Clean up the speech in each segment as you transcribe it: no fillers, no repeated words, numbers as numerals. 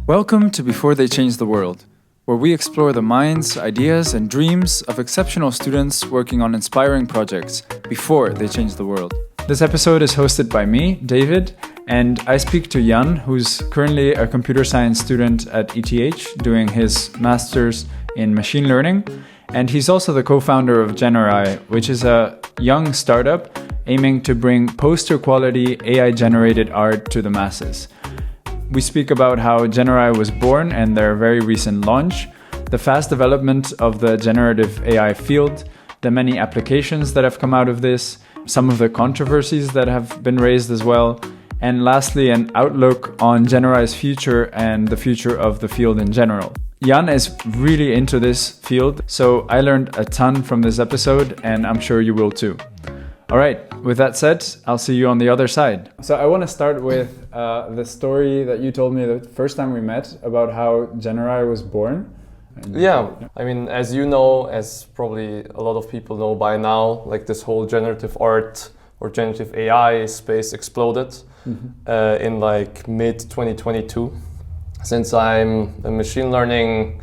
Welcome to Before They Change the World, where we explore the minds, ideas, and dreams of exceptional students working on inspiring projects before they change the world. This episode is hosted by me, David, and I speak to Jan, who's currently a computer science student at ETH doing his master's in machine learning. And he's also the co-founder of Generai, which is a young startup aiming to bring poster quality AI-generated art to the masses. We speak about how Generai was born and their very recent launch, the fast development of the generative AI field, the many applications that have come out of this, some of the controversies that have been raised as well, and lastly, an outlook on Generai's future and the future of the field in general. Jan is really into this field, so I learned a ton from this episode, and I'm sure you will too. All right, with that said, I'll see you on the other side. So I want to start with the story that you told me the first time we met about how Generai was born. Yeah, I mean, as you know, as probably a lot of people know by now, like this whole generative art or generative AI space exploded in like mid 2022. Since I'm a machine learning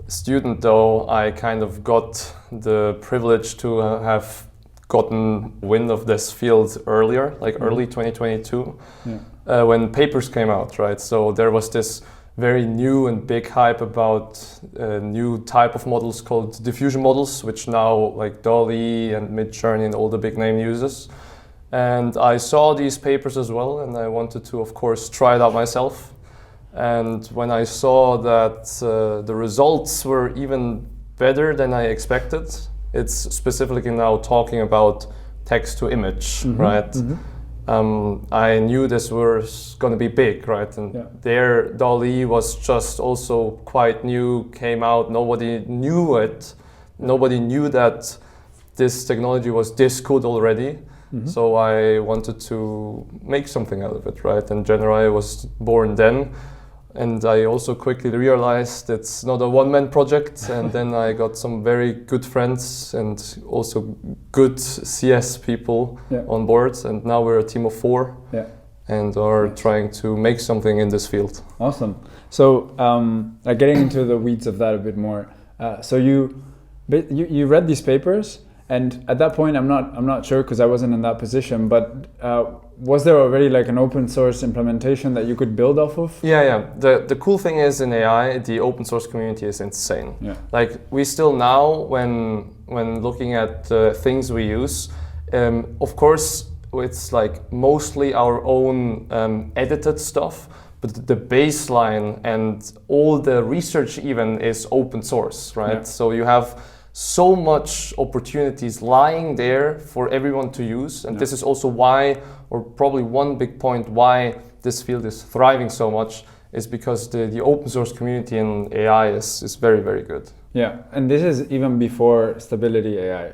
student though, I kind of got the privilege to have gotten wind of this field earlier, like early 2022, when papers came out, right? So there was this very new and big hype about a new type of models called diffusion models, which now like DALL-E and Midjourney and all the big name uses. And I saw these papers as well, and I wanted to, of course, try it out myself. And when I saw that the results were even better than I expected, it's specifically now talking about text to image, right? I knew this was going to be big, right? And their DALL-E was just also quite new, came out, nobody knew it. Nobody knew that this technology was this good already. So I wanted to make something out of it, right? And Generai was born then. And I also quickly realized it's not a one-man project. And then I got some very good friends and also good CS people on board. And now we're a team of 4 and are trying to make something in this field. Awesome. So getting into the weeds of that a bit more. So you read these papers, and at that point, I'm not sure because I wasn't in that position, but was there already like an open source implementation that you could build off of? Yeah. The cool thing is in AI, the open source community is insane. Like we still now, when looking at the things we use, of course, it's like mostly our own edited stuff, but the baseline and all the research even is open source, right? So you have so much opportunities lying there for everyone to use. And this is also why, or probably one big point why this field is thriving so much, is because the open source community in AI is very, very good. Yeah, and this is even before Stability AI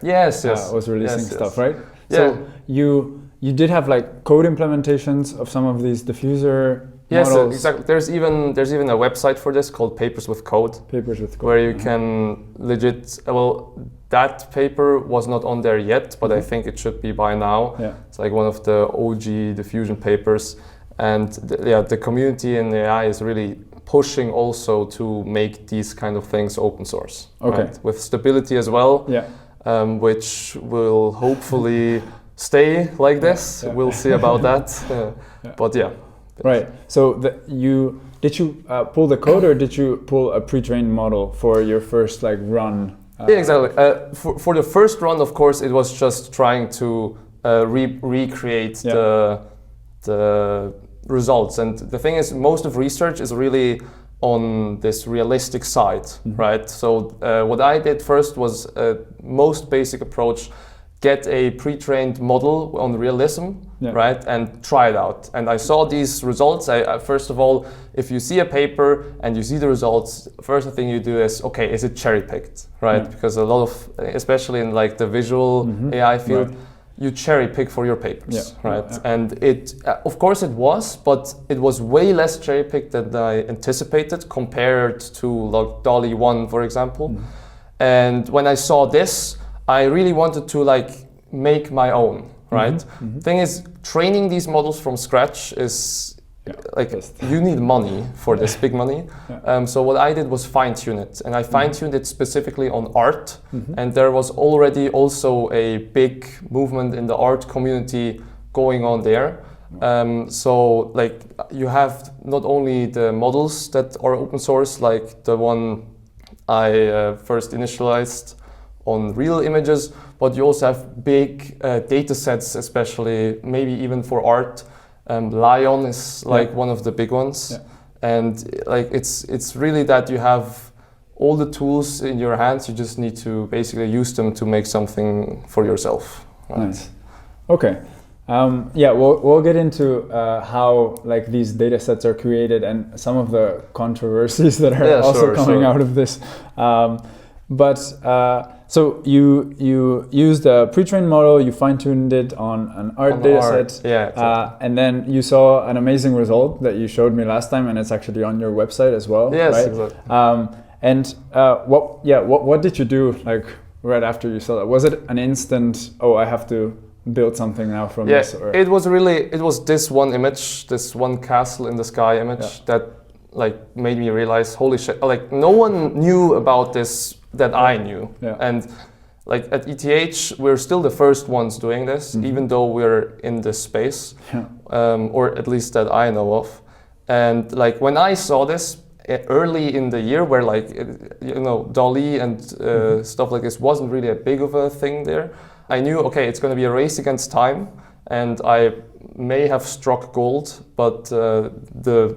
was releasing stuff, right? So you did have like code implementations of some of these diffuser models. Exactly. There's even a website for this called Papers with Code. Papers with Code. Where you can legit, that paper was not on there yet, but I think it should be by now. It's like one of the OG diffusion papers. And the community in AI is really pushing also to make these kind of things open source. Right? With Stability as well, which will hopefully stay like this. We'll see about that. But Right. So did you pull the code, or did you pull a pre-trained model for your first like run? Exactly. For the first run, of course, it was just trying to recreate the results. And the thing is, most of research is really on this realistic side, right? So what I did first was most basic approach. Get a pre-trained model on realism, right, and try it out. And I saw these results. I first of all, if you see a paper and you see the results, first thing you do is, okay, is it cherry-picked, right? Because a lot of, especially in like the visual AI field, you cherry-pick for your papers, right? And it, of course it was, but it was way less cherry-picked than I anticipated compared to like DALL-E 1, for example. And when I saw this, I really wanted to like make my own, right? Thing is, training these models from scratch is you need money for this, big money. Yeah. So what I did was fine-tune it, and I fine-tuned it specifically on art. And there was already also a big movement in the art community going on there. So like you have not only the models that are open source, like the one I first initialized on real images, but you also have big data sets, especially maybe even for art. Lion is like one of the big ones, and like it's really that you have all the tools in your hands. You just need to basically use them to make something for yourself. Right? Nice. Okay. We'll get into how like these data sets are created and some of the controversies that are coming out of this. So you used a pre-trained model, you fine-tuned it on an art data set, exactly. and then you saw an amazing result that you showed me last time, and it's actually on your website as well. Yes, right? Exactly. What did you do like right after you saw that? Was it an instant, oh, I have to build something now from this? Or? It was this one image, this one castle in the sky image that like made me realize, holy shit, like no one knew about this that I knew. And like at ETH, we're still the first ones doing this, even though we're in this space, or at least that I know of. And like when I saw this early in the year, where like, DALL-E and stuff like this wasn't really a big of a thing there, I knew, okay, it's going to be a race against time, and I may have struck gold, but the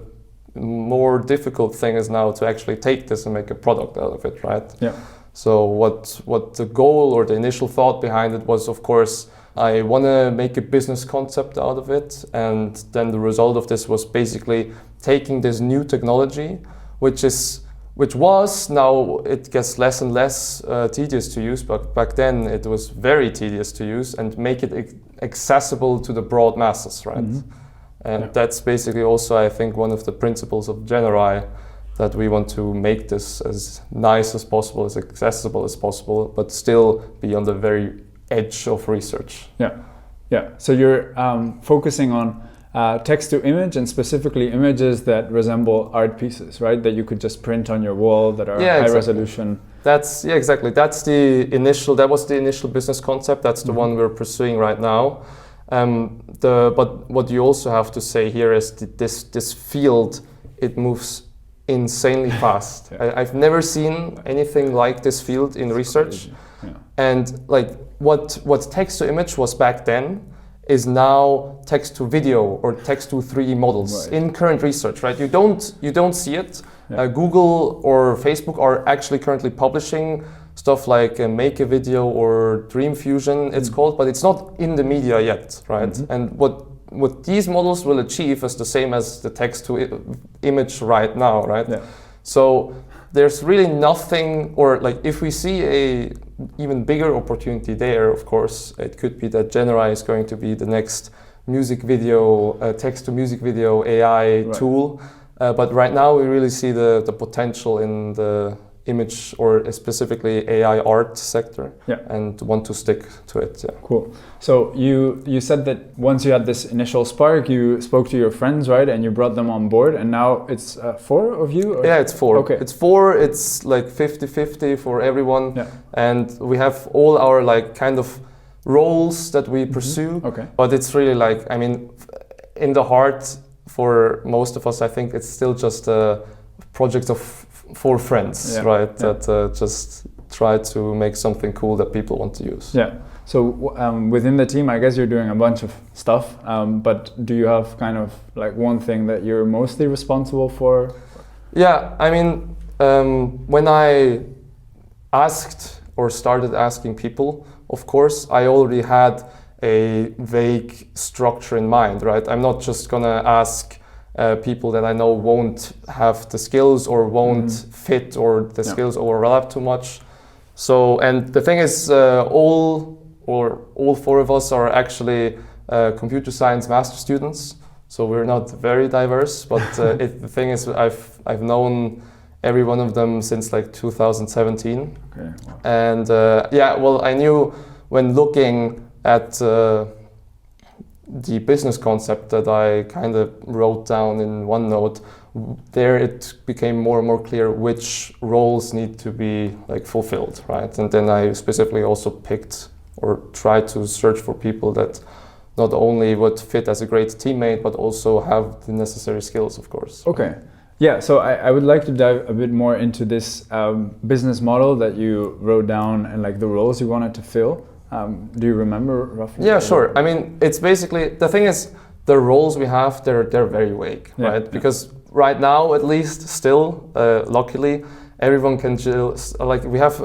more difficult thing is now to actually take this and make a product out of it, right? Yeah. So what the goal or the initial thought behind it was, of course, I want to make a business concept out of it, and then the result of this was basically taking this new technology, which was now it gets less and less tedious to use, but back then it was very tedious to use, and make it accessible to the broad masses, right? And that's basically also, I think, one of the principles of Generai, that we want to make this as nice as possible, as accessible as possible, but still be on the very edge of research. Yeah. So you're focusing on text to image, and specifically images that resemble art pieces, right? That you could just print on your wall, that are high resolution. Exactly. That was the initial business concept. That's the one we're pursuing right now. But what you also have to say here is this field, it moves insanely fast. I've never seen anything like this field in research. And like what text to image was back then is now text to video or text to 3D models in current research, right? You don't see it. Google or Facebook are actually currently publishing stuff like Make a Video or Dream Fusion, it's called, but it's not in the media yet, right? And what these models will achieve is the same as the text to image right now, right? So there's really nothing, or like if we see a even bigger opportunity there, of course, it could be that Generai is going to be the next music video, text to music video AI tool. But right now we really see the potential in the image or specifically AI art sector, and want to stick to it. Cool. So you said that once you had this initial spark, you spoke to your friends, right? And you brought them on board, and now it's 4 of you? Or? Yeah, it's 4. Okay. It's 4, it's like 50-50 for everyone. And we have all our like kind of roles that we pursue. But it's really like, I mean, in the heart, for most of us, I think it's still just a project of 4 friends, right? That just try to make something cool that people want to use. So within the team, I guess you're doing a bunch of stuff, but do you have kind of like one thing that you're mostly responsible for? Yeah, I mean, when I asked or started asking people, of course, I already had a vague structure in mind, right? I'm not just gonna ask people that I know won't have the skills or won't fit, or the skills overlap too much. So, and the thing is, all 4 of us are actually computer science master students. So we're not very diverse, but the thing is, I've known every one of them since like 2017. And I knew when looking at the business concept that I kind of wrote down in OneNote, there it became more and more clear which roles need to be like fulfilled, right? And then I specifically also picked or tried to search for people that not only would fit as a great teammate, but also have the necessary skills, of course. Okay. Yeah, so I would like to dive a bit more into this business model that you wrote down and like the roles you wanted to fill. Do you remember roughly? Yeah, sure. I mean, it's basically, the thing is, the roles we have, they're very vague, right? Yeah. Because right now, at least, still, luckily, everyone can just, like, we have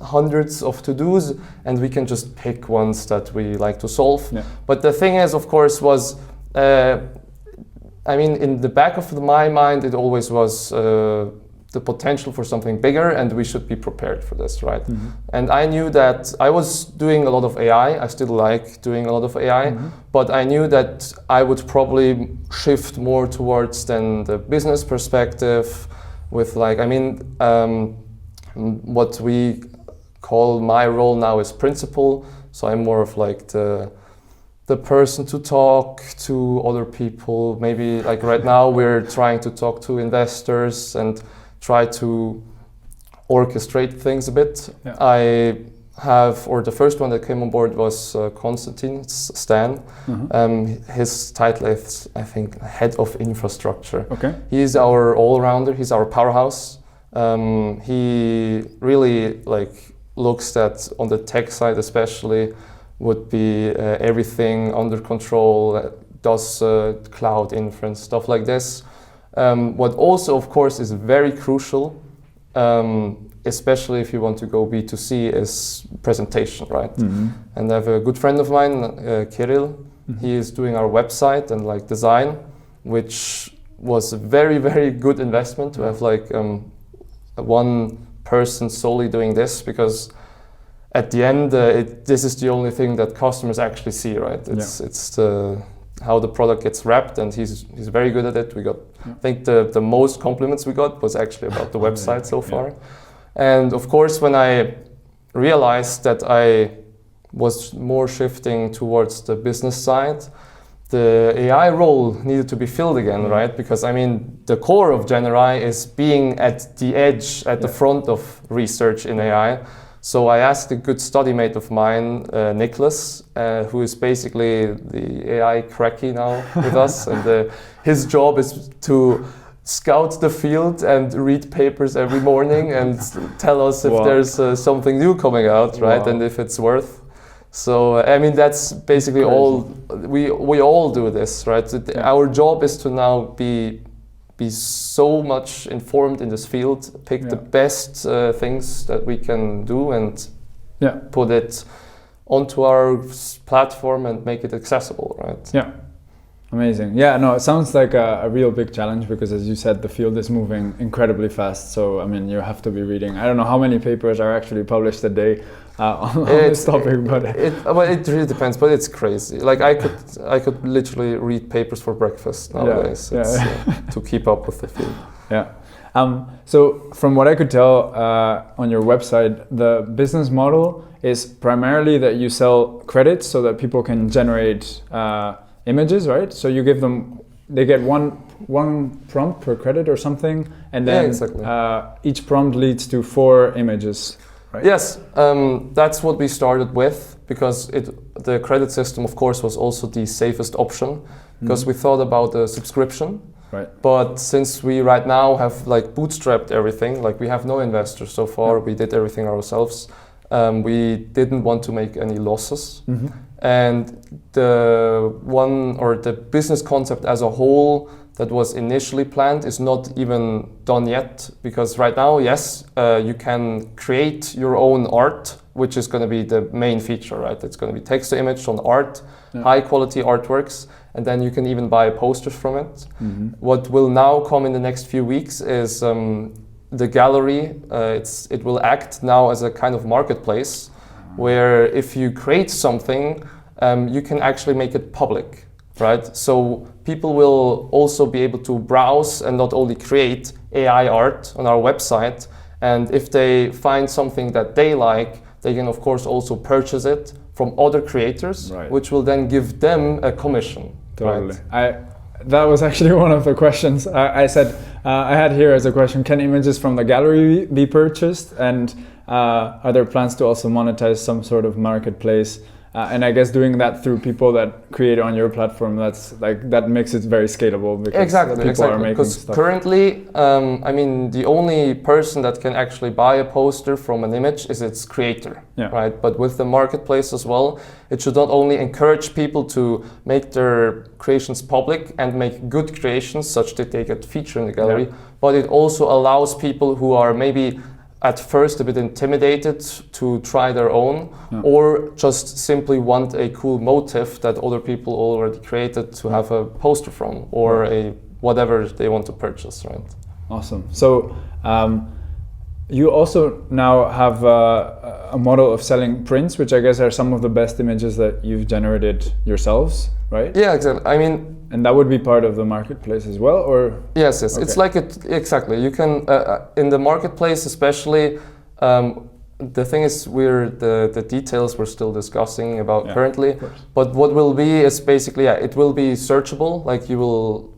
hundreds of to-dos and we can just pick ones that we like to solve. Yeah. But the thing is, of course, was, I mean, in the back of my mind, it always was the potential for something bigger, and we should be prepared for this, right? Mm-hmm. And I knew that I was doing a lot of AI. I still like doing a lot of AI, but I knew that I would probably shift more towards then the business perspective with like, I mean, what we call my role now is principal. So I'm more of like the person to talk to other people. Maybe like right now we're trying to talk to investors and try to orchestrate things a bit. Yeah. I have, or the first one that came on board was Konstantin Stan. His title is, I think, Head of Infrastructure. Okay. He's our all-rounder, he's our powerhouse. He really like looks at, on the tech side especially, would be everything under control, does cloud inference, stuff like this. What also, of course, is very crucial, especially if you want to go B2C, is presentation, right? And I have a good friend of mine, Kirill. He is doing our website and like design, which was a very, very good investment to have like one person solely doing this, because at the end, this is the only thing that customers actually see, right? It's how the product gets wrapped, and he's very good at it. We got, I think the most compliments we got was actually about the website so far. And of course, when I realized that I was more shifting towards the business side, the AI role needed to be filled again, right? Because I mean, the core of Generai is being at the edge, at the front of research in AI. So I asked a good study mate of mine, Nicholas, who is basically the AI cracky now with us. And his job is to scout the field and read papers every morning and tell us if there's something new coming out, right? And if it's worth. So, I mean, that's basically all, we all do this, right? Our job is to now be so much informed in this field, pick the best things that we can do and put it onto our platform and make it accessible, right? Yeah, amazing. Yeah, no, it sounds like a real big challenge because, as you said, the field is moving incredibly fast. So, I mean, you have to be reading. I don't know how many papers are actually published a day on this topic, but it really depends. But it's crazy. Like I could literally read papers for breakfast nowadays to keep up with the field. Yeah. So from what I could tell on your website, the business model is primarily that you sell credits so that people can generate images, right? So you give them, they get one prompt per credit or something, and then each prompt leads to 4 images. Right? Yes, that's what we started with, because the credit system, of course, was also the safest option, because we thought about the subscription. Right. But since we right now have like bootstrapped everything, like we have no investors so far, we did everything ourselves. We didn't want to make any losses. And the business concept as a whole that was initially planned is not even done yet, because right now, yes, you can create your own art, which is going to be the main feature, right? It's going to be text to image on art, high quality artworks, and then you can even buy posters from it. What will now come in the next few weeks is the gallery. It will act now as a kind of marketplace, where if you create something, you can actually make it public. Right, so people will also be able to browse and not only create AI art on our website. And if they find something that they like, they can of course also purchase it from other creators, Right. which will then give them a commission. Totally. Right? That was actually one of the questions I said. I had here as a question: can images from the gallery be purchased? And are there plans to also monetize some sort of marketplace? And I guess doing that through people that create on your platform, that makes it very scalable because people are making because stuff. currently, the only person that can actually buy a poster from an image is its creator, right? But with the marketplace as well, it should not only encourage people to make their creations public and make good creations such that they get featured in the gallery, but it also allows people who are maybe at first a bit intimidated to try their own, or just simply want a cool motif that other people already created to have a poster from, or a whatever they want to purchase, right? Awesome. So you also now have a model of selling prints, which I guess are some of the best images that you've generated yourselves, right? Yeah, exactly. And that would be part of the marketplace as well, or? Yes. Okay. It's like exactly. You can in the marketplace, especially. The thing is, the details we're still discussing about currently. But what will be is basically, it will be searchable. Like you will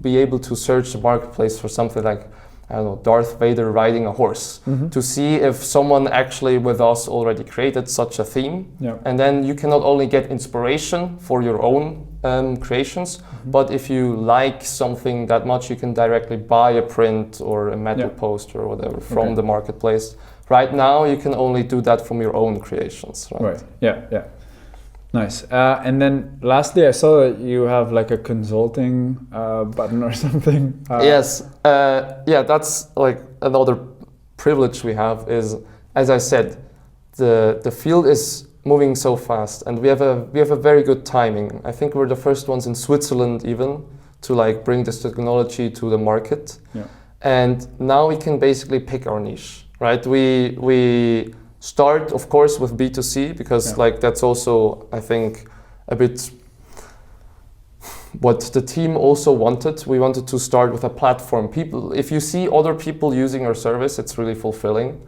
be able to search the marketplace for something like, I don't know, Darth Vader riding a horse, to see if someone actually with us already created such a theme. And then you can not only get inspiration for your own creations, but if you like something that much, you can directly buy a print or a metal poster or whatever from the marketplace. Right now, you can only do that from your own creations. Right. Yeah. Nice. And then lastly, I saw that you have like a consulting button or something. Yes. That's like another privilege we have is, as I said, the field is moving so fast, and we have a very good timing. I think we're the first ones in Switzerland even to like bring this technology to the market. And now we can basically pick our niche, right? We start, of course, with B2C because like that's also, I think, a bit what the team also wanted. We wanted to start with a platform. If you see other people using our service, it's really fulfilling.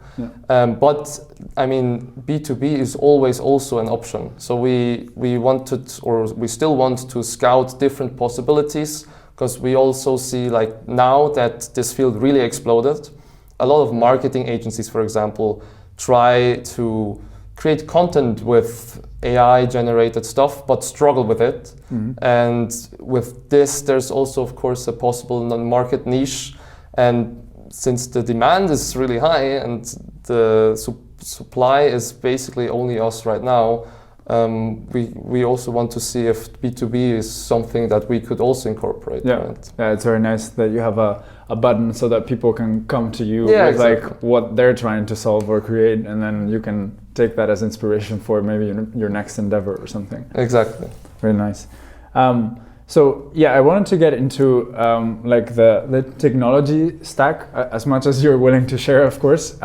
But I mean, B2B is always also an option. So we wanted, or we still want to scout different possibilities, because we also see like now that this field really exploded, a lot of marketing agencies, for example, try to create content with AI generated stuff, but struggle with it. And with this, there's also, of course, a possible market niche. And since the demand is really high and the supply is basically only us right now, we also want to see if B2B is something that we could also incorporate. Right? Yeah, it's very nice that you have a button so that people can come to you with like what they're trying to solve or create, and then you can take that as inspiration for maybe your next endeavor or something. Exactly. Very nice. So yeah, I wanted to get into like the technology stack as much as you're willing to share, of course.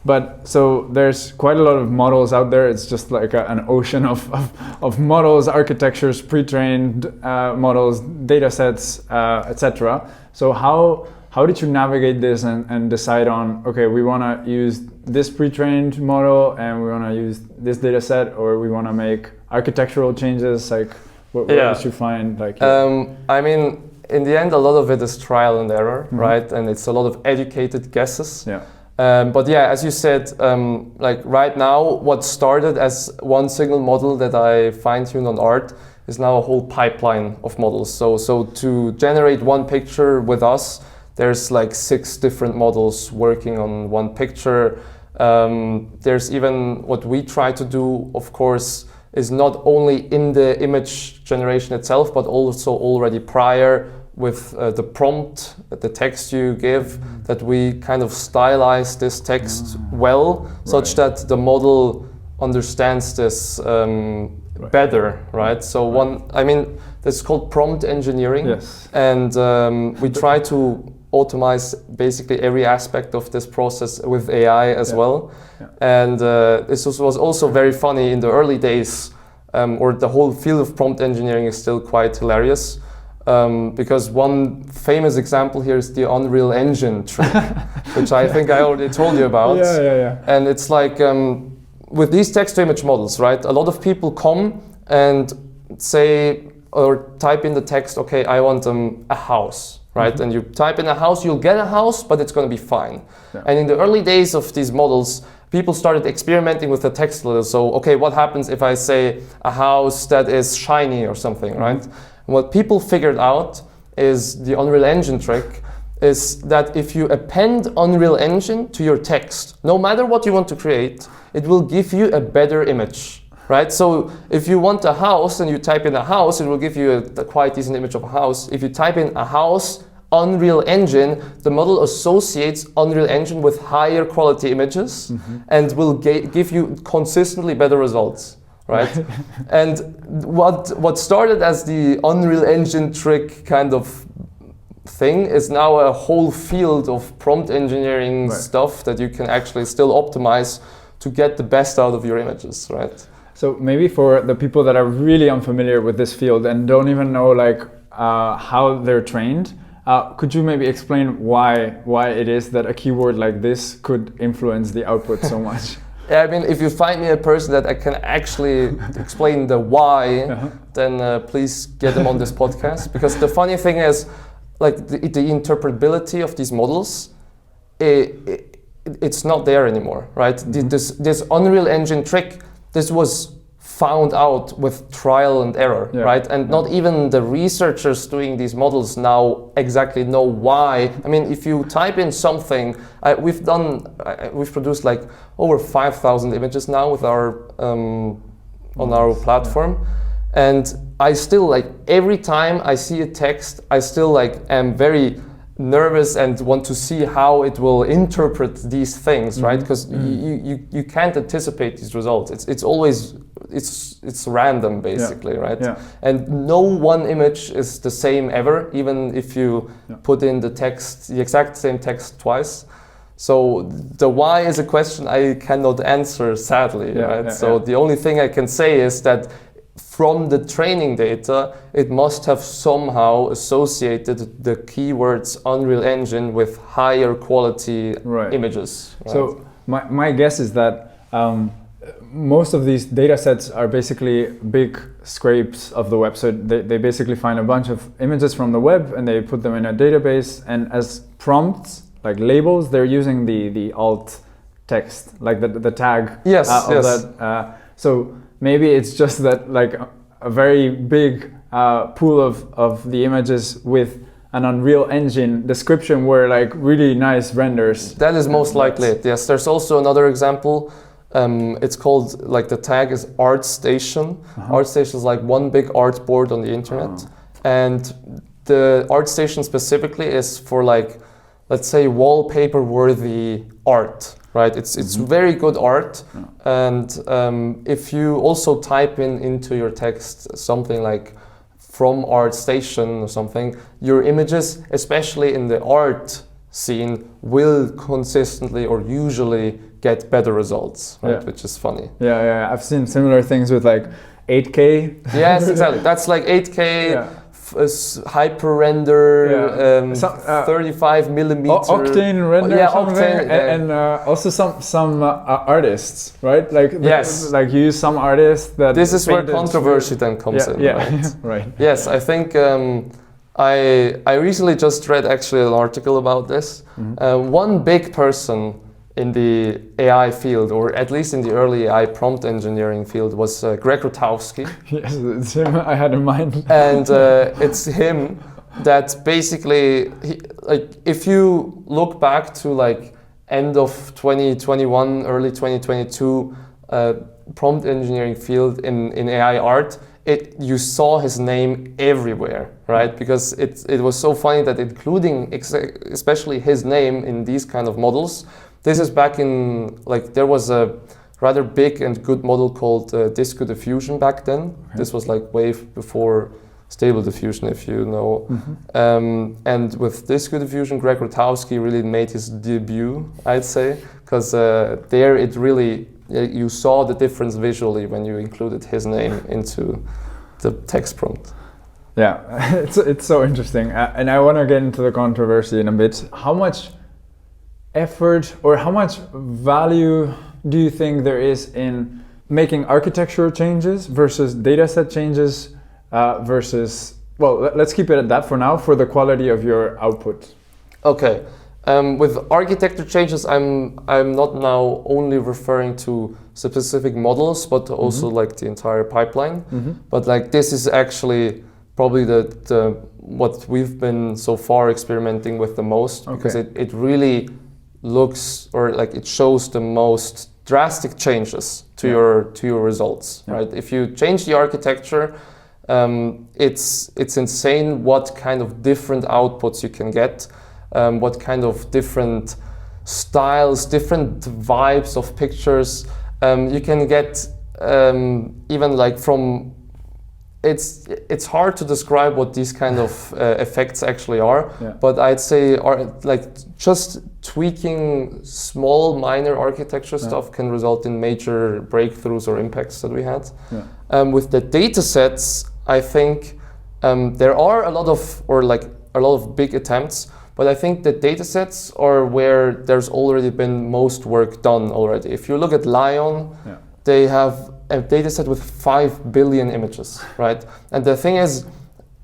But so there's quite a lot of models out there. It's just like an ocean of models, architectures, pre-trained models, data sets, etc. So how did you navigate this and decide on, okay, we want to use this pre-trained model and we want to use this data set, or we want to make architectural changes? Like what did you find? Like I mean, in the end, a lot of it is trial and error, right? And it's a lot of educated guesses. But yeah, as you said, like right now, what started as one single model that I fine-tuned on art is now a whole pipeline of models. So to generate one picture with us, there's like 6 different models working on one picture. There's even what we try to do, of course, is not only in the image generation itself, but also already prior with the prompt, the text you give, that we kind of stylize this text such that the model understands this better, right? So I mean, that's called prompt engineering. And we try to automate basically every aspect of this process with AI as well. And this was also very funny in the early days, or the whole field of prompt engineering is still quite hilarious. Because one famous example here is the Unreal Engine trick, which I think I already told you about. And it's like, with these text-to-image models, right, a lot of people come and say or type in the text, okay, I want a house, right? And you type in a house, you'll get a house, but it's going to be fine. Yeah. And in the early days of these models, people started experimenting with the text a little. So, okay, what happens if I say a house that is shiny or something, right? And what people figured out is the Unreal Engine trick is that if you append Unreal Engine to your text, no matter what you want to create, it will give you a better image, right? So if you want a house and you type in a house, it will give you a quite decent image of a house. If you type in a house, Unreal Engine, the model associates Unreal Engine with higher quality images and will give you consistently better results, right? And what started as the Unreal Engine trick kind of thing is now a whole field of prompt engineering stuff that you can actually still optimize to get the best out of your images, right? So maybe for the people that are really unfamiliar with this field and don't even know like how they're trained, could you maybe explain why it is that a keyword like this could influence the output so much? Yeah, I mean, if you find me a person that I can actually explain the why, then please get them on this podcast. Because the funny thing is, like the interpretability of these models, it's not there anymore, right? This Unreal Engine trick, this was found out with trial and error, right? And not even the researchers doing these models now exactly know why. I mean, if you type in something, we've produced like over 5,000 images now with our on our platform. And I still like every time I see a text, I still like am very nervous and want to see how it will interpret these things, right? Because you can't anticipate these results. It's always it's random basically, right? Yeah. And no one image is the same ever, even if you put in the text, the exact same text twice. So the why is a question I cannot answer, sadly, right? So the only thing I can say is that from the training data, it must have somehow associated the keywords Unreal Engine with higher quality images. Right? So my guess is that most of these data sets are basically big scrapes of the web. So they basically find a bunch of images from the web and they put them in a database, and as prompts, like labels, they're using the alt text, like the tag of that. So maybe it's just that like a very big pool of the images with an Unreal Engine description were like really nice renders. That is most likely it, yes. There's also another example. It's called, like the tag is ArtStation. ArtStation is like one big art board on the internet. And the ArtStation specifically is for like, let's say, wallpaper worthy art. Right, it's very good art, and if you also type into your text something like from ArtStation or something, your images, especially in the art scene, will consistently or usually get better results, right? Which is funny. Yeah, I've seen similar things with like 8K. Yes, exactly. That's like 8K. Hyper render, 35 millimeter octane render, and also some artists, right? Like like you use some artists that this is where controversy then comes in. Right. Yes, I think I recently just read actually an article about this. One big person in the AI field, or at least in the early AI prompt engineering field, was Greg Rutowski. Yes, it's him I had in mind. And it's him that basically, like, if you look back to like end of 2021, early 2022, prompt engineering field in AI art, you saw his name everywhere, right? Because it was so funny that including especially his name in these kind of models. This is back in, like, there was a rather big and good model called Disco Diffusion back then. This was like way before Stable Diffusion, if you know. And with Disco Diffusion, Greg Rutowski really made his debut, I'd say, because there it really, you saw the difference visually when you included his name into the text prompt. Yeah, it's so interesting. And I want to get into the controversy in a bit. How much effort or how much value do you think there is in making architecture changes versus data set changes versus, well, let's keep it at that for now, for the quality of your output? Okay. With architecture changes, I'm not now only referring to specific models, but also like the entire pipeline. But like this is actually probably the what we've been so far experimenting with the most, because it really looks, or like it shows the most drastic changes to your results, right? If you change the architecture, it's insane what kind of different outputs you can get. What kind of different styles, different vibes of pictures you can get, even like from, it's hard to describe what these kind of effects actually are, but I'd say like just tweaking small minor architecture stuff can result in major breakthroughs or impacts that we had. With the data sets, I think there are a lot of big attempts. But I think the data sets are where there's already been most work done already. If you look at Lion, they have a data set with 5 billion images, right? And the thing is,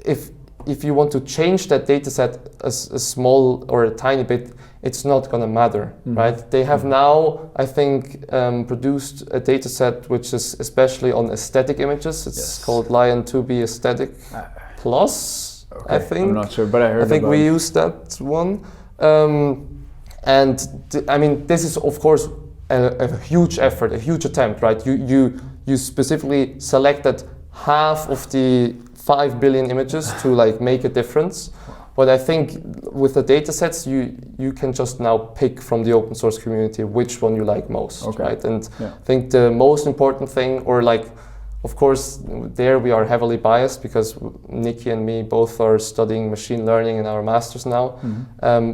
if you want to change that data set a small or a tiny bit, it's not going to matter, right? They have now, I think, produced a data set which is especially on aesthetic images. It's called Lion 2B Aesthetic Plus. I think. I'm not sure, but I heard. I think we used that one, and I mean, this is of course a huge effort, a huge attempt, right? You specifically selected half of the 5 billion images to like make a difference. But I think with the data sets, you can just now pick from the open source community which one you like most, right? And I think the most important thing, or like, of course, there we are heavily biased because Nikki and me both are studying machine learning in our masters now.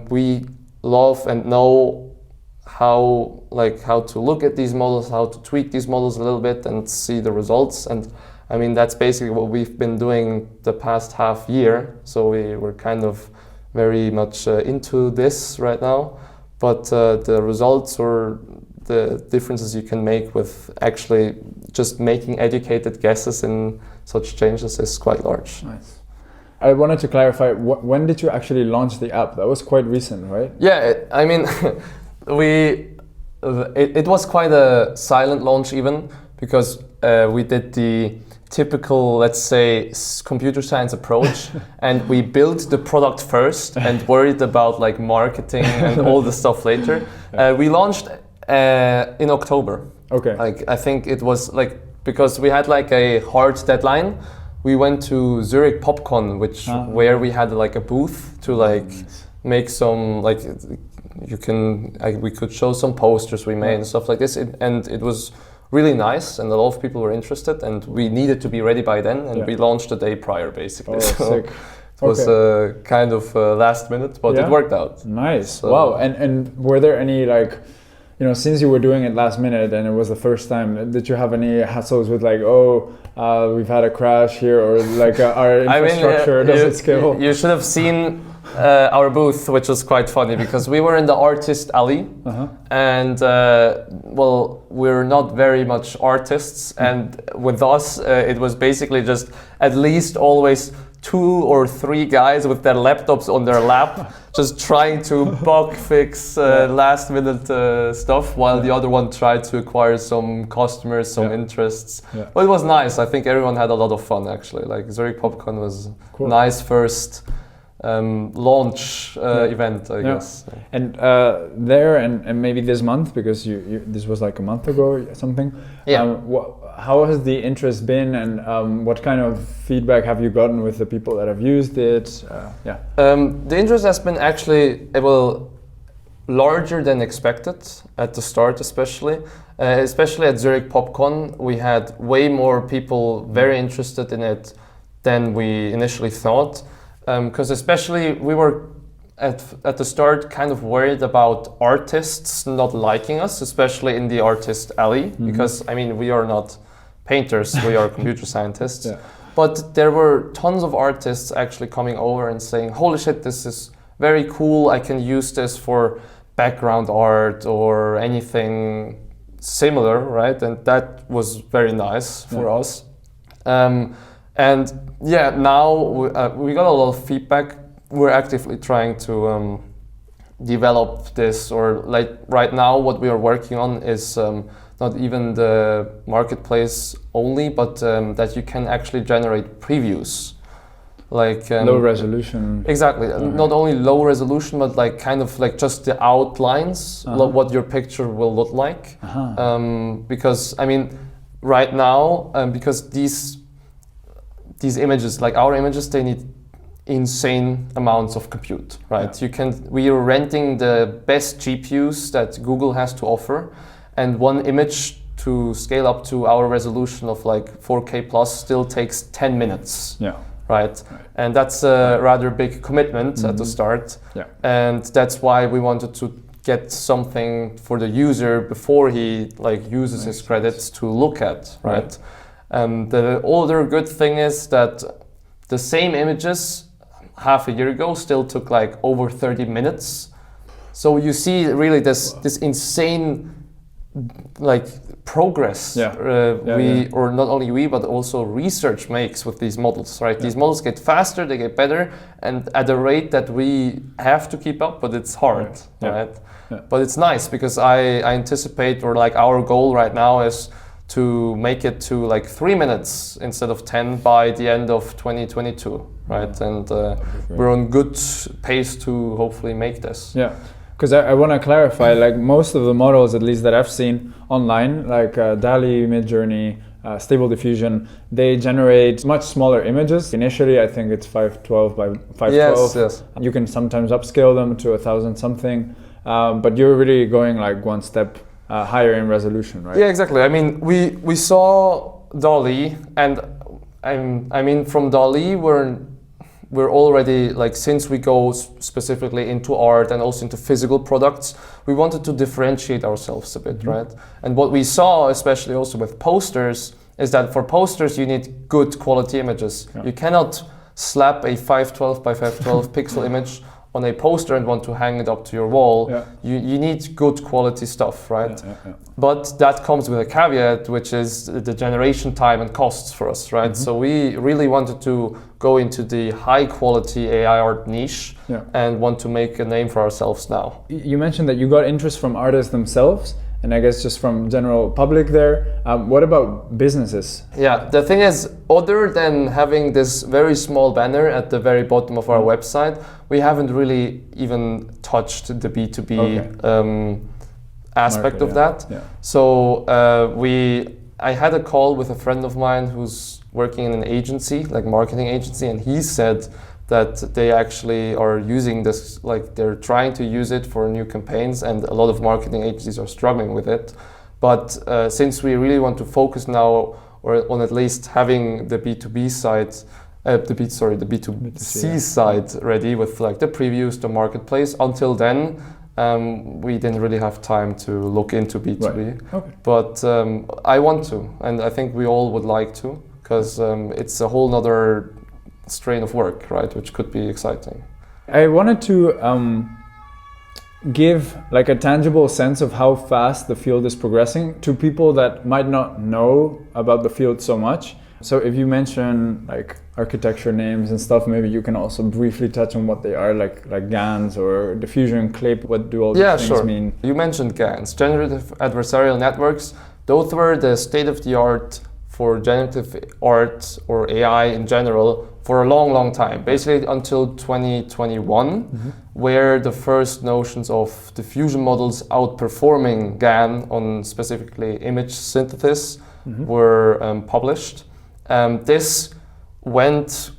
We love and know how to look at these models, how to tweak these models a little bit and see the results. And I mean, that's basically what we've been doing the past half year. So we're kind of very much into this right now. But the results or the differences you can make with actually just making educated guesses in such changes is quite large. Nice. I wanted to clarify, when did you actually launch the app? That was quite recent, right? Yeah, I mean, it was quite a silent launch even, because we did the typical, let's say, computer science approach, and we built the product first and worried about like marketing and all the stuff later. We launched in October. Like I think it was like, because we had like a hard deadline. We went to Zurich PopCon, where we had like a booth to like make some like we could show some posters we made and stuff like this, and it was really nice, and a lot of people were interested, and we needed to be ready by then, and we launched the day prior basically. Sick. It was kind of last minute, but it worked out. Nice. So, wow. And were there any like, you know, since you were doing it last minute and it was the first time, did you have any hassles with like, we've had a crash here, or like our infrastructure doesn't scale? You should have seen our booth, which was quite funny because we were in the artist alley, and well, we're not very much artists, and with us it was basically just at least always 2 or 3 guys with their laptops on their lap, just trying to bug fix last minute stuff, while the other one tried to acquire some customers, some interests. But it was nice. I think everyone had a lot of fun actually. Like Zurich PopCon was nice first launch event, I guess. And there and maybe this month, because you this was like a month ago or something. How has the interest been, and what kind of feedback have you gotten with the people that have used it? The interest has been actually larger than expected at the start, especially at Zurich PopCon. We had way more people very interested in it than we initially thought, because especially we were at the start kind of worried about artists not liking us, especially in the artist alley, because I mean, we are not painters, we are computer scientists. But there were tons of artists actually coming over and saying, holy shit, this is very cool, I can use this for background art or anything similar, right? And that was very nice for us. And yeah, now we got a lot of feedback. We're actively trying to develop this, or like right now what we are working on is not even the marketplace only, but that you can actually generate previews. Like low resolution. Exactly. Not only low resolution, but like kind of like just the outlines, what your picture will look like. Because I mean, right now, because these images, like our images, they need insane amounts of compute, right? We are renting the best GPUs that Google has to offer, and one image to scale up to our resolution of like 4K plus still takes 10 minutes. Right? And that's a rather big commitment at the start. And that's why we wanted to get something for the user before he like uses his credits to look at, right? The other good thing is that the same images half a year ago still took like over 30 minutes. So you see really this insane like progress or not only we, but also research makes with these models, right? These models get faster, they get better, and at a rate that we have to keep up, but it's hard, right? But it's nice because I anticipate, or like our goal right now is to make it to like 3 minutes instead of 10 by the end of 2022, right? And we're on good pace to hopefully make this. Because I want to clarify, like most of the models, at least that I've seen online, like DALL-E, Midjourney, Stable Diffusion, they generate much smaller images. Initially, I think it's 512 by 512. Yes. You can sometimes upscale them to 1,000 something, but you're really going like one step higher in resolution, right? Yeah, exactly. I mean, we saw DALL-E, and I mean, from DALL-E, we're already, like, since we go specifically into art and also into physical products, we wanted to differentiate ourselves a bit, right? And what we saw, especially also with posters, is that for posters you need good quality images. You cannot slap a 512 by 512 pixel image on a poster and want to hang it up to your wall. You need good quality stuff, right? But that comes with a caveat, which is the generation time and costs for us, right? So we really wanted to go into the high quality AI art niche and want to make a name for ourselves now. You mentioned that you got interest from artists themselves, and I guess just from general public there. What about businesses? Yeah, the thing is, other than having this very small banner at the very bottom of our website, we haven't really even touched the B2B aspect of that. So I had a call with a friend of mine who's working in an agency, like marketing agency, and he said that they actually are using this, like they're trying to use it for new campaigns, and a lot of marketing agencies are struggling with it. But since we really want to focus now, or on at least having the B2B side, the B2C side ready with like the previews, the marketplace, until then, we didn't really have time to look into B2B. But I want to, and I think we all would like to, because it's a whole nother strain of work, right, which could be exciting. I wanted to give like a tangible sense of how fast the field is progressing to people that might not know about the field so much. So if you mention like architecture names and stuff, maybe you can also briefly touch on what they are, like GANs or diffusion, CLIP. What do all these things mean? You mentioned GANs, generative adversarial networks. Those were the state-of-the-art for generative art or AI in general for a long, long time, basically until 2021, where the first notions of diffusion models outperforming GAN on specifically image synthesis were published. This went,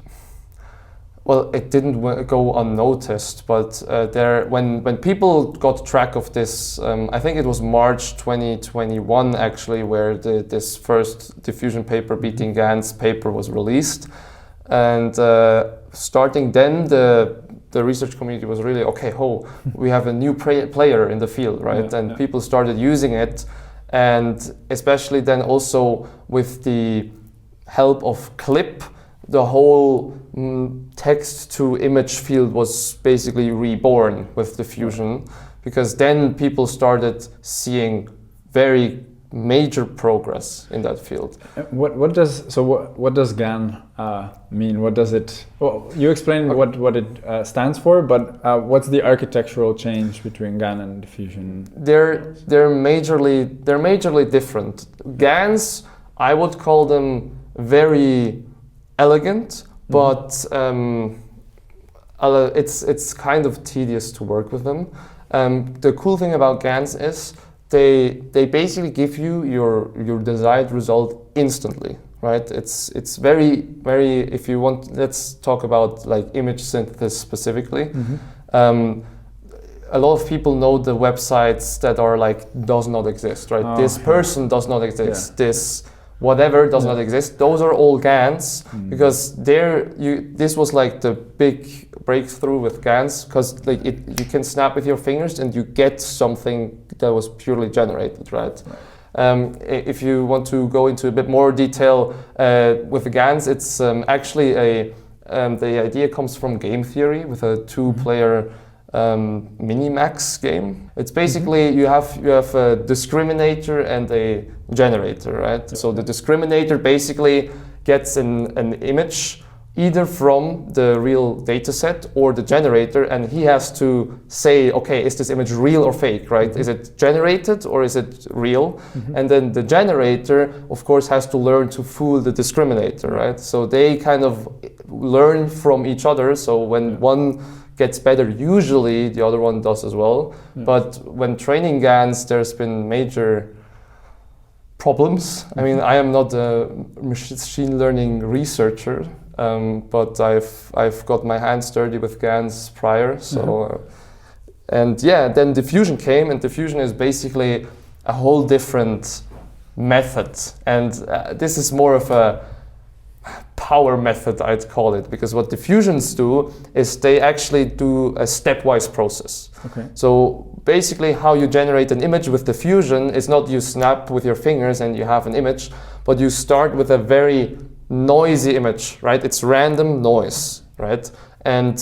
well, it didn't go unnoticed, but when people got track of this, I think it was March 2021 actually, where this first diffusion paper beating GAN's paper was released. And starting then, the research community was really, we have a new player in the field, right? And people started using it. And especially then also with the help of CLIP, the whole text to image field was basically reborn with diffusion, because then people started seeing very major progress in that field. What does GAN mean? What does it? Well, you explained what it stands for, but what's the architectural change between GAN and diffusion? They're majorly different. GANs, I would call them very elegant, but it's kind of tedious to work with them. The cool thing about GANs is they basically give you your desired result instantly, right? It's very, very, if you want, let's talk about like image synthesis specifically. A lot of people know the websites that are like does not exist, right? This person does not exist. This whatever does not exist. Those are all GANs because this was like the big breakthrough with GANs because like you can snap with your fingers and you get something that was purely generated, right? If you want to go into a bit more detail with the GANs, it's actually the idea comes from game theory with a two-player Minimax game. It's basically you have a discriminator and a generator, right? So the discriminator basically gets an image either from the real data set or the generator, and he has to say, okay, is this image real or fake, right? Is it generated or is it real? And then the generator, of course, has to learn to fool the discriminator, right? So they kind of learn from each other. So when one gets better, usually the other one does as well. But when training GANs, there's been major problems. I mean, I am not a machine learning researcher, but I've got my hands dirty with GANs prior. So, and yeah, then diffusion came, and diffusion is basically a whole different method. And this is more of a power method, I'd call it, because what diffusions do is they actually do a stepwise process. Okay. So basically how you generate an image with diffusion is not you snap with your fingers and you have an image, but you start with a very noisy image, right? It's random noise, right? And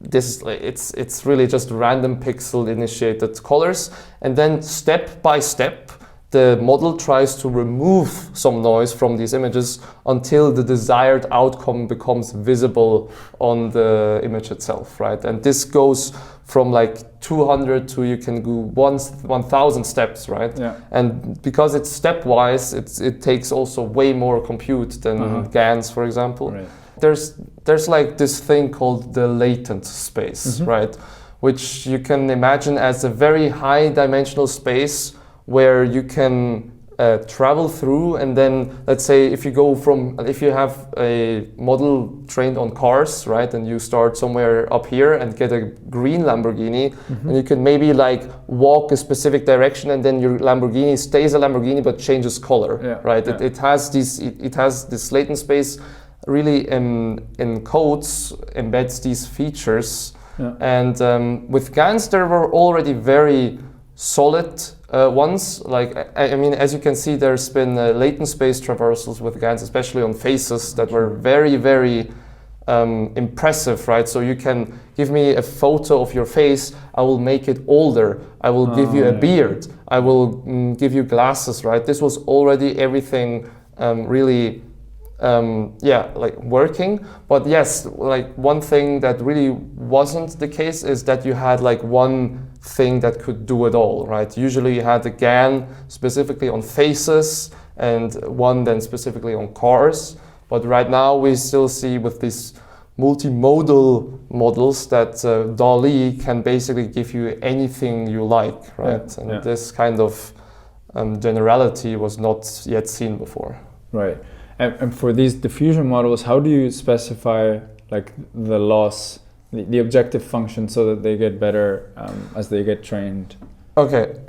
this is it's really just random pixel initiated colors, and then step by step the model tries to remove some noise from these images until the desired outcome becomes visible on the image itself, right? And this goes from like 200 to you can go 1,000 steps, right? Yeah. And because it's stepwise, it takes also way more compute than GANs, for example. Right. There's like this thing called the latent space, right? Which you can imagine as a very high dimensional space where you can travel through, and then let's say if you have a model trained on cars, right, and you start somewhere up here and get a green Lamborghini, and you can maybe like walk a specific direction, and then your Lamborghini stays a Lamborghini but changes color, right? Yeah. It has this latent space really embeds these features, and with GANs there were already very solid ones. Like I mean, as you can see, there's been latent space traversals with GANs, especially on faces, that were very, very impressive, right? So you can give me a photo of your face, I will make it older, I will give you a beard, I will give you glasses, right? This was already everything really like working. But yes, like one thing that really wasn't the case is that you had like one thing that could do it all, right? Usually you had a GAN specifically on faces and one then specifically on cars. But right now we still see with these multimodal models that DALL-E can basically give you anything you like, right? And this kind of generality was not yet seen before. Right. And for these diffusion models, how do you specify like the loss, the objective function, so that they get better as they get trained? Okay,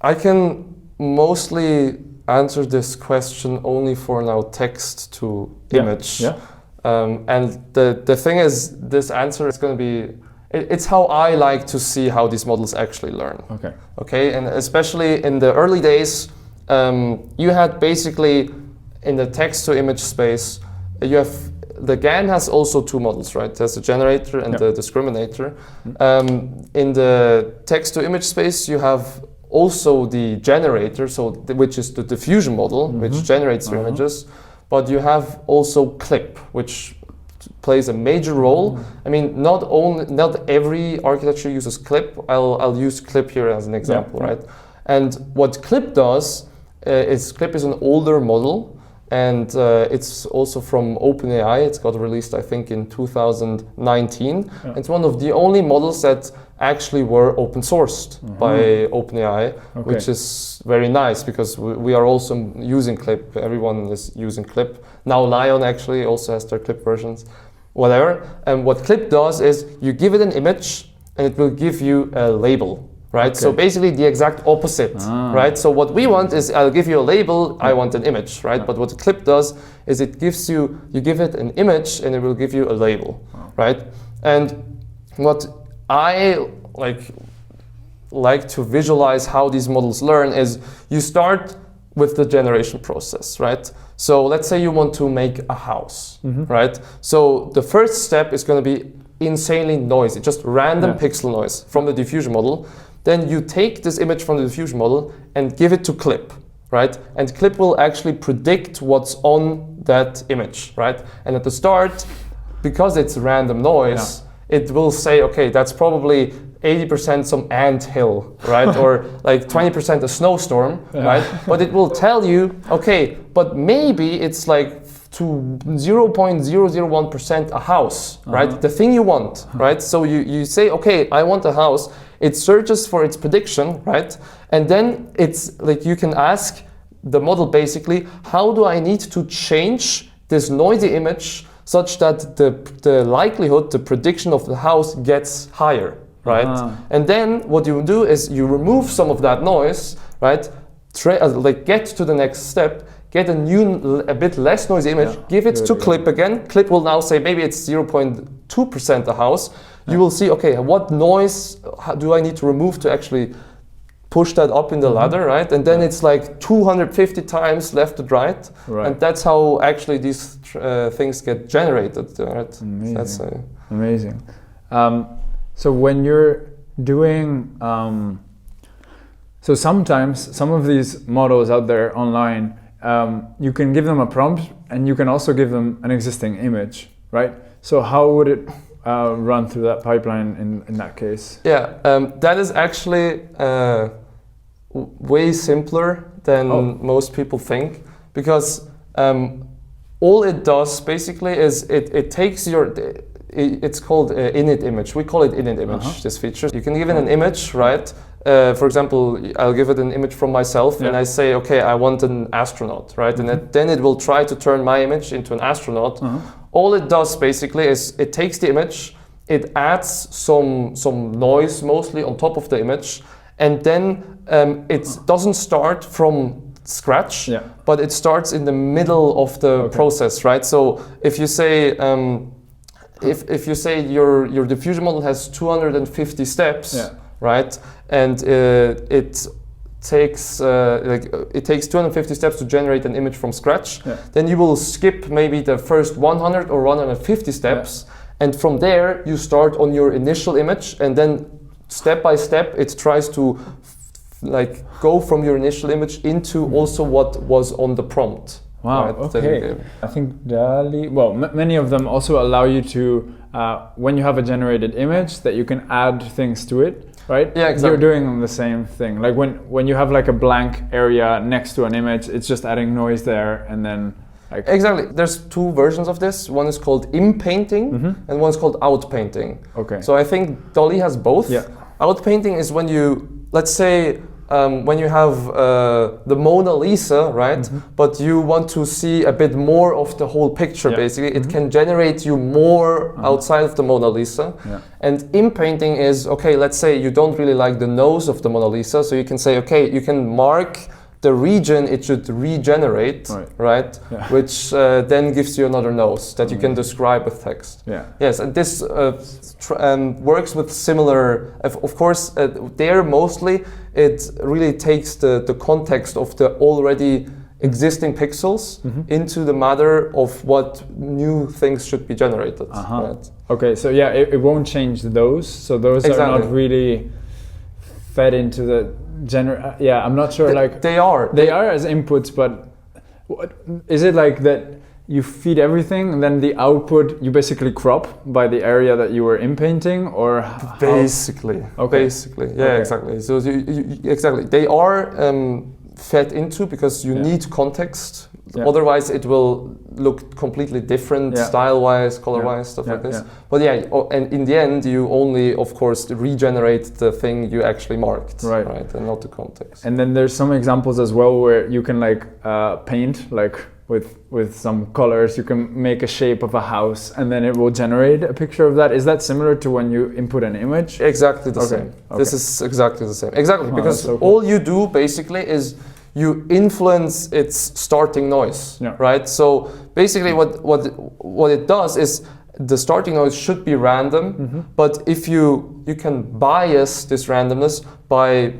I can mostly answer this question only for now text to image. And the thing is, this answer is going to be, it's how I like to see how these models actually learn. Okay, and especially in the early days, you had basically in the text to image space, you have the GAN has also two models, right? There's the generator and the discriminator. In the text to image space, you have also the generator, which is the diffusion model, which generates your images, but you have also clip, which plays a major role. I mean, not every architecture uses clip. I'll use clip here as an example, right? And what clip does is clip is an older model, and it's also from OpenAI. It's got released, I think, in 2019. It's one of the only models that actually were open sourced by OpenAI, which is very nice because we are also using clip. Everyone is using clip. Now Lion actually also has their clip versions, whatever. And what clip does is you give it an image and it will give you a label. Right, so basically the exact opposite, right? So what we want is I'll give you a label, I want an image, right? But what the clip does is it gives you give it an image and it will give you a label, right? And what I like to visualize how these models learn is you start with the generation process, right? So let's say you want to make a house, right? So the first step is going to be insanely noisy, just random pixel noise from the diffusion model. Then you take this image from the diffusion model and give it to clip, right? And clip will actually predict what's on that image, right? And at the start, because it's random noise, it will say, okay, that's probably 80% some ant hill, right? Or like 20% a snowstorm, right? But it will tell you, okay, but maybe it's like to 0.001% a house, right? The thing you want, right? So you say, okay, I want a house. It searches for its prediction, right? And then it's like you can ask the model basically, how do I need to change this noisy image such that the likelihood, the prediction of the house gets higher, right? And then what you do is you remove some of that noise, right? Get to the next step, get a bit less noisy image, give it to clip again. Clip will now say maybe it's 0.2% a house. You will see, okay, what noise do I need to remove to actually push that up in the ladder, right? And then it's like 250 times left and right. And that's how actually these things get generated, right? Amazing. That's amazing. So when you're doing, so sometimes some of these models out there online, you can give them a prompt and you can also give them an existing image, right? So how would it run through that pipeline in that case? Yeah, that is actually way simpler than most people think, because all it does basically is it takes it's called init image. We call it init image, this feature. You can give it an image, right? For example, I'll give it an image from myself and I say, okay, I want an astronaut, right? And then it will try to turn my image into an astronaut. All it does basically is it takes the image, it adds some noise mostly on top of the image, and then it doesn't start from scratch, but it starts in the middle of the process, right? So if you say if you say your diffusion model has 250 steps, right, and it takes 250 steps to generate an image from scratch, then you will skip maybe the first 100 or 150 steps, and from there you start on your initial image, and then step by step it tries to go from your initial image into also what was on the prompt. Wow, right? Okay. I think DALL-E, many of them also allow you to, when you have a generated image, that you can add things to it, right? Yeah, exactly. You're doing the same thing. Like when you have like a blank area next to an image, it's just adding noise there and then Exactly. There's two versions of this. One is called in-painting and one is called out-painting. Okay. So I think DALL-E has both. Yeah. Out-painting is when you, let's say, when you have the Mona Lisa, right? But you want to see a bit more of the whole picture, basically. It can generate you more outside of the Mona Lisa. And in-painting is, okay, let's say you don't really like the nose of the Mona Lisa, so you can say, okay, you can mark the region it should regenerate, right? Which then gives you another nose that you can describe with text. Yes, and this works with similar, of course, there mostly it really takes the context of the already existing pixels into the matter of what new things should be generated. Right? Okay, so yeah, it won't change those, so those are not really fed into the yeah, I'm not sure. They are as inputs, but is it like that? You feed everything, and then the output you basically crop by the area that you were inpainting, or basically, yeah, okay. exactly. So exactly, they are fed into because you need context. Yeah. Otherwise, it will look completely different, style-wise, color-wise, stuff like this. Yeah. But and in the end, you only, of course, regenerate the thing you actually marked, right, and not the context. And then there's some examples as well where you can paint with some colors. You can make a shape of a house, and then it will generate a picture of that. Is that similar to when you input an image? Exactly the same. Okay. This is exactly the same. Exactly, because so cool. All you do basically is you influence its starting noise, right? So basically what it does is the starting noise should be random, but if you can bias this randomness by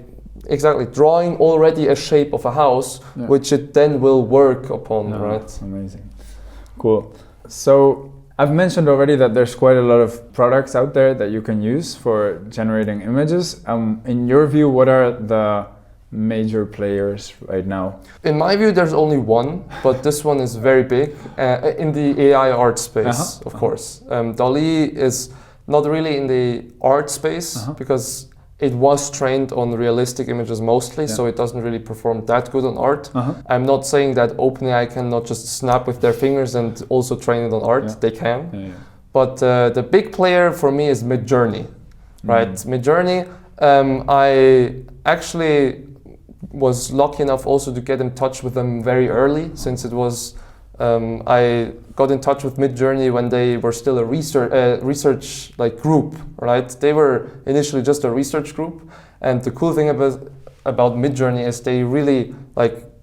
drawing already a shape of a house, which it then will work upon, right? Amazing. Cool. So I've mentioned already that there's quite a lot of products out there that you can use for generating images. In your view, what are the major players right now? In my view, there's only one, but this one is very big in the AI art space, of course. DALL-E is not really in the art space because it was trained on realistic images mostly, so it doesn't really perform that good on art. I'm not saying that OpenAI cannot just snap with their fingers and also train it on art. They can. But the big player for me is Midjourney, right? Midjourney, I actually was lucky enough also to get in touch with them very early, since it was I got in touch with Midjourney when they were still a research group, right? They were initially just a research group, and the cool thing about Midjourney is they really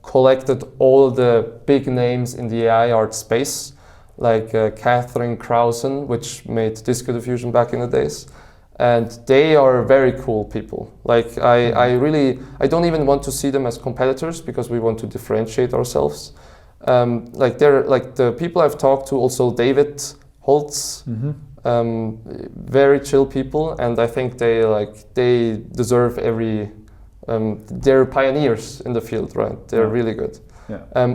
collected all the big names in the AI art space, like Catherine Krausen, which made Disco Diffusion back in the days. And they are very cool people. I don't even want to see them as competitors because we want to differentiate ourselves. They're the people I've talked to, also David Holtz, very chill people, and I think they deserve every. They're pioneers in the field, right? They're really good.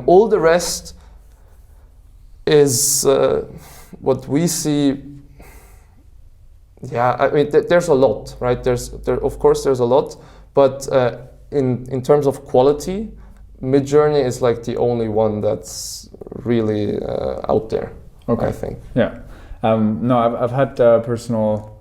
All the rest is what we see. Yeah, I mean, there's a lot, right? Of course, there's a lot, but in terms of quality, Midjourney is the only one that's really out there. I think. Yeah. No, I've had personal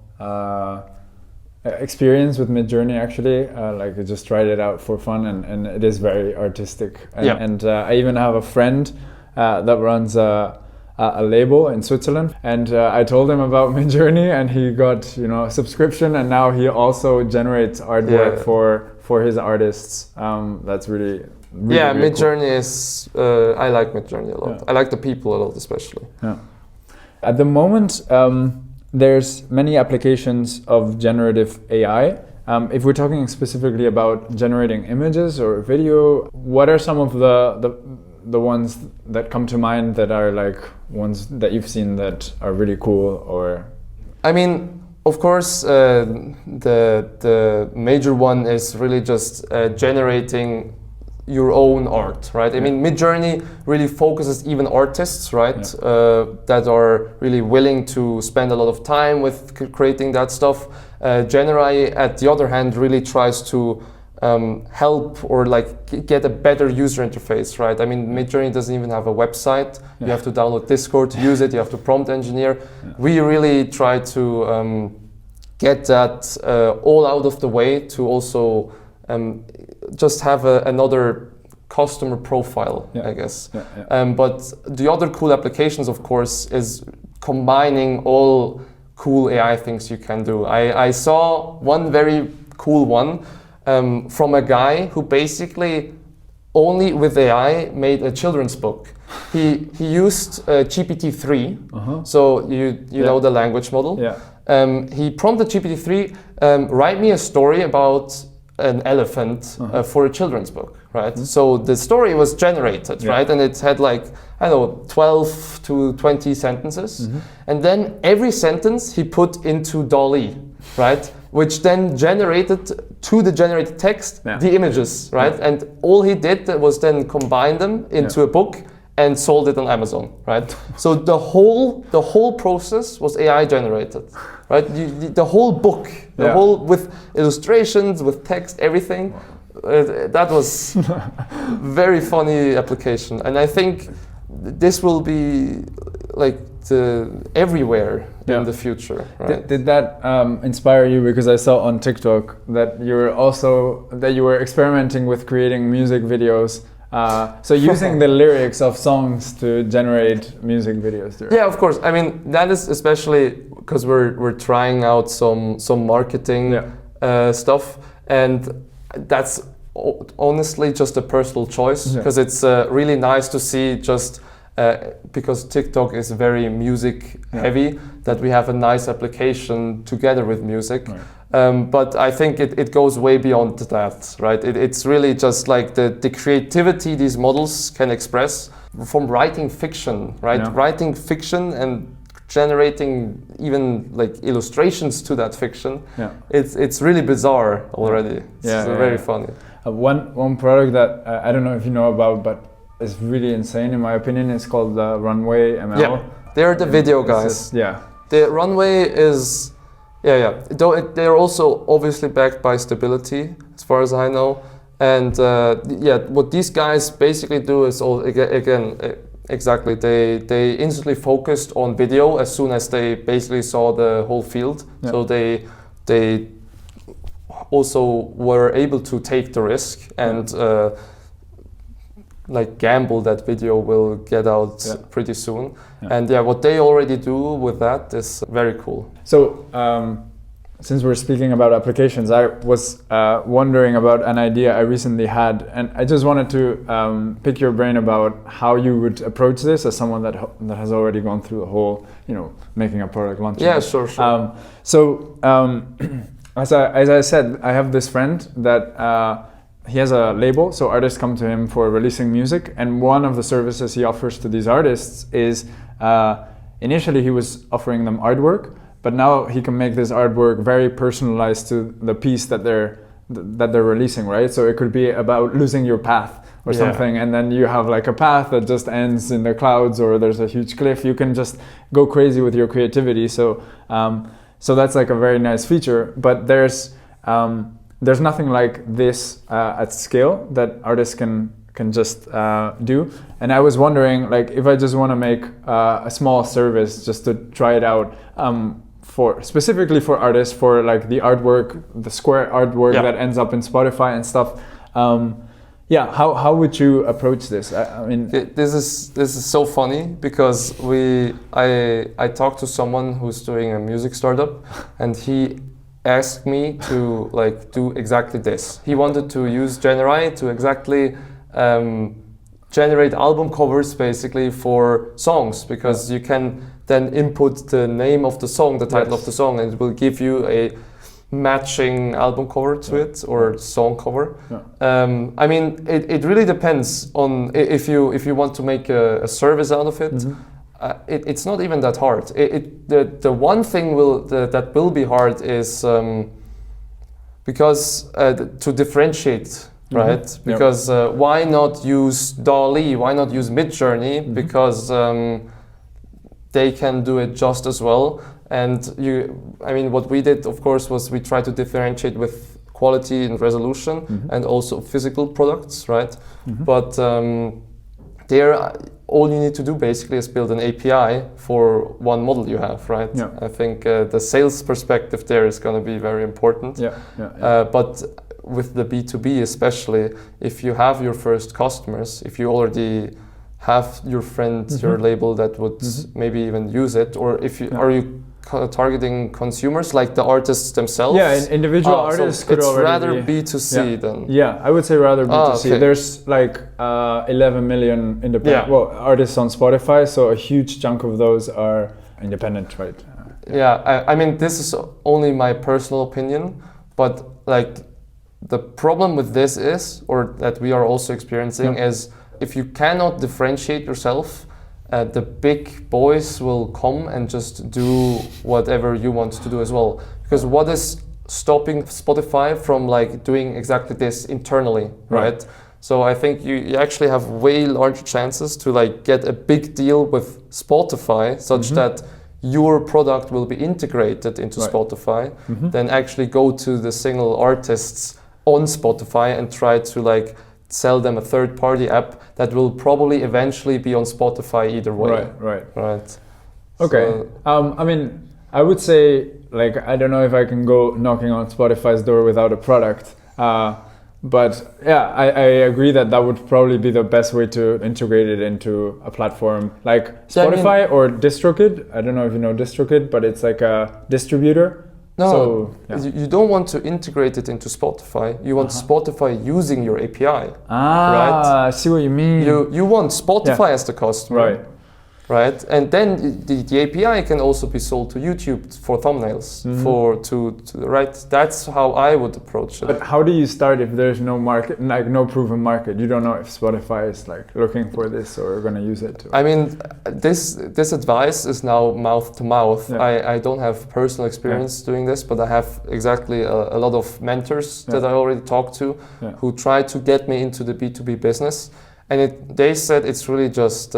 experience with Midjourney actually. I just tried it out for fun, and it is very artistic. And I even have a friend that runs a label in Switzerland, and I told him about Midjourney, and he got a subscription, and now he also generates artwork for his artists. That's really Midjourney cool. is I like Midjourney a lot. I like the people a lot, especially. At the moment, there's many applications of generative AI. If we're talking specifically about generating images or video, what are some of the ones that come to mind that are ones that you've seen that are really cool? Or I mean, of course, the major one is really just generating your own art, right? I mean, Midjourney really focuses even artists, right? That are really willing to spend a lot of time with creating that stuff. Generai, at the other hand, really tries to help or get a better user interface, right? I mean, Midjourney doesn't even have a website. You have to download Discord to use it. You have to prompt engineer. We really try to get that all out of the way to also just have another customer profile, I guess. But the other cool applications, of course, is combining all cool AI things you can do. I saw one very cool one from a guy who basically only with AI made a children's book. He used GPT-3, so you know the language model. He prompted GPT-3, write me a story about an elephant for a children's book, right? So the story was generated, right? And it had 12 to 20 sentences. And then every sentence he put into DALL-E, right? which then generated to the generated text the images, right? Yeah. And all he did was then combine them into a book and sold it on Amazon, right? So the whole process was AI generated, right? The whole book, whole with illustrations, with text, everything. That was very funny application, and I think this will be like everywhere in the future. Right? Did that inspire you? Because I saw on TikTok that you were experimenting with creating music videos. So using the lyrics of songs to generate music videos there. Yeah, of course. I mean, that is especially because we're trying out some marketing stuff, and that's honestly just a personal choice, because it's really nice to see just because TikTok is very music heavy, that we have a nice application together with music. Right. But I think it goes way beyond that, right? It's really just like the creativity these models can express from writing fiction, right? Yeah. Writing fiction and generating even like illustrations to that fiction. Yeah. It's really bizarre already. It's very funny. One product that I don't know if you know about, but is really insane in my opinion, is called Runway ML. Yeah, they're the video guys. The Runway is though they're also obviously backed by Stability, as far as I know. And what these guys basically do is exactly they instantly focused on video as soon as they basically saw the whole field. So they also were able to take the risk and like gamble that video will get out pretty soon. And what they already do with that is very cool. So since we're speaking about applications, I was wondering about an idea I recently had, and I just wanted to pick your brain about how you would approach this as someone that has already gone through the whole, making a product launch. Yeah, sure. As I said, I have this friend that he has a label, so artists come to him for releasing music, and one of the services he offers to these artists is initially he was offering them artwork, but now he can make this artwork very personalized to the piece that they're releasing, right? So it could be about losing your path or something, and then you have like a path that just ends in the clouds, or there's a huge cliff. You can just go crazy with your creativity. So that's like a very nice feature, but there's nothing like this at scale that artists can just do. And I was wondering, like, if I just want to make a small service just to try it out, specifically for artists, for like the artwork, the square artwork that ends up in Spotify and stuff. How would you approach this? I mean, this is so funny because I talked to someone who's doing a music startup, and he asked me to like do exactly this. He wanted to use Generai to exactly generate album covers basically for songs, because you can then input the name of the song, the title of the song, and it will give you a matching album cover to it, or song cover. I mean, it really depends on if you want to make a service out of it. It's not even that hard. The one thing that will be hard is because to differentiate, right? Because why not use DALL-E? Why not use Midjourney? Because they can do it just as well. And what we did, of course, was we tried to differentiate with quality and resolution, and also physical products, right? But all you need to do basically is build an API for one model you have, right? I think the sales perspective there is going to be very important. But with the B2B especially, if you have your first customers, if you already have your friend, your label that would maybe even use it, or if you are you targeting consumers like the artists themselves? Individual artists could it's already rather B2C then. I would say rather B2C. Okay. There's like 11 million independent artists on Spotify, so a huge chunk of those are independent, right? I mean, this is only my personal opinion, but like the problem with this is, or that we are also experiencing, is if you cannot differentiate yourself, the big boys will come and just do whatever you want to do as well. Because what is stopping Spotify from like doing exactly this internally, right? So I think you actually have way larger chances to like get a big deal with Spotify such that your product will be integrated into Spotify, then actually go to the single artists on Spotify and try to like sell them a third-party app that will probably eventually be on Spotify either way. Right. Okay. So, I mean, I would say, like, I don't know if I can go knocking on Spotify's door without a product. But yeah, I agree that would probably be the best way to integrate it into a platform like Spotify or DistroKid. I don't know if you know DistroKid, but it's like a distributor. No, you don't want to integrate it into Spotify. You want Spotify using your API. Right? I see what you mean. You want Spotify as the customer. Right, and then the API can also be sold to YouTube for thumbnails. That's how I would approach it. But how do you start if there's no market, like no proven market? You don't know if Spotify is like looking for this or going to use it. I mean, this advice is now mouth to mouth. I don't have personal experience doing this, but I have exactly a lot of mentors that I already talked to who try to get me into the B2B business, and they said it's really just.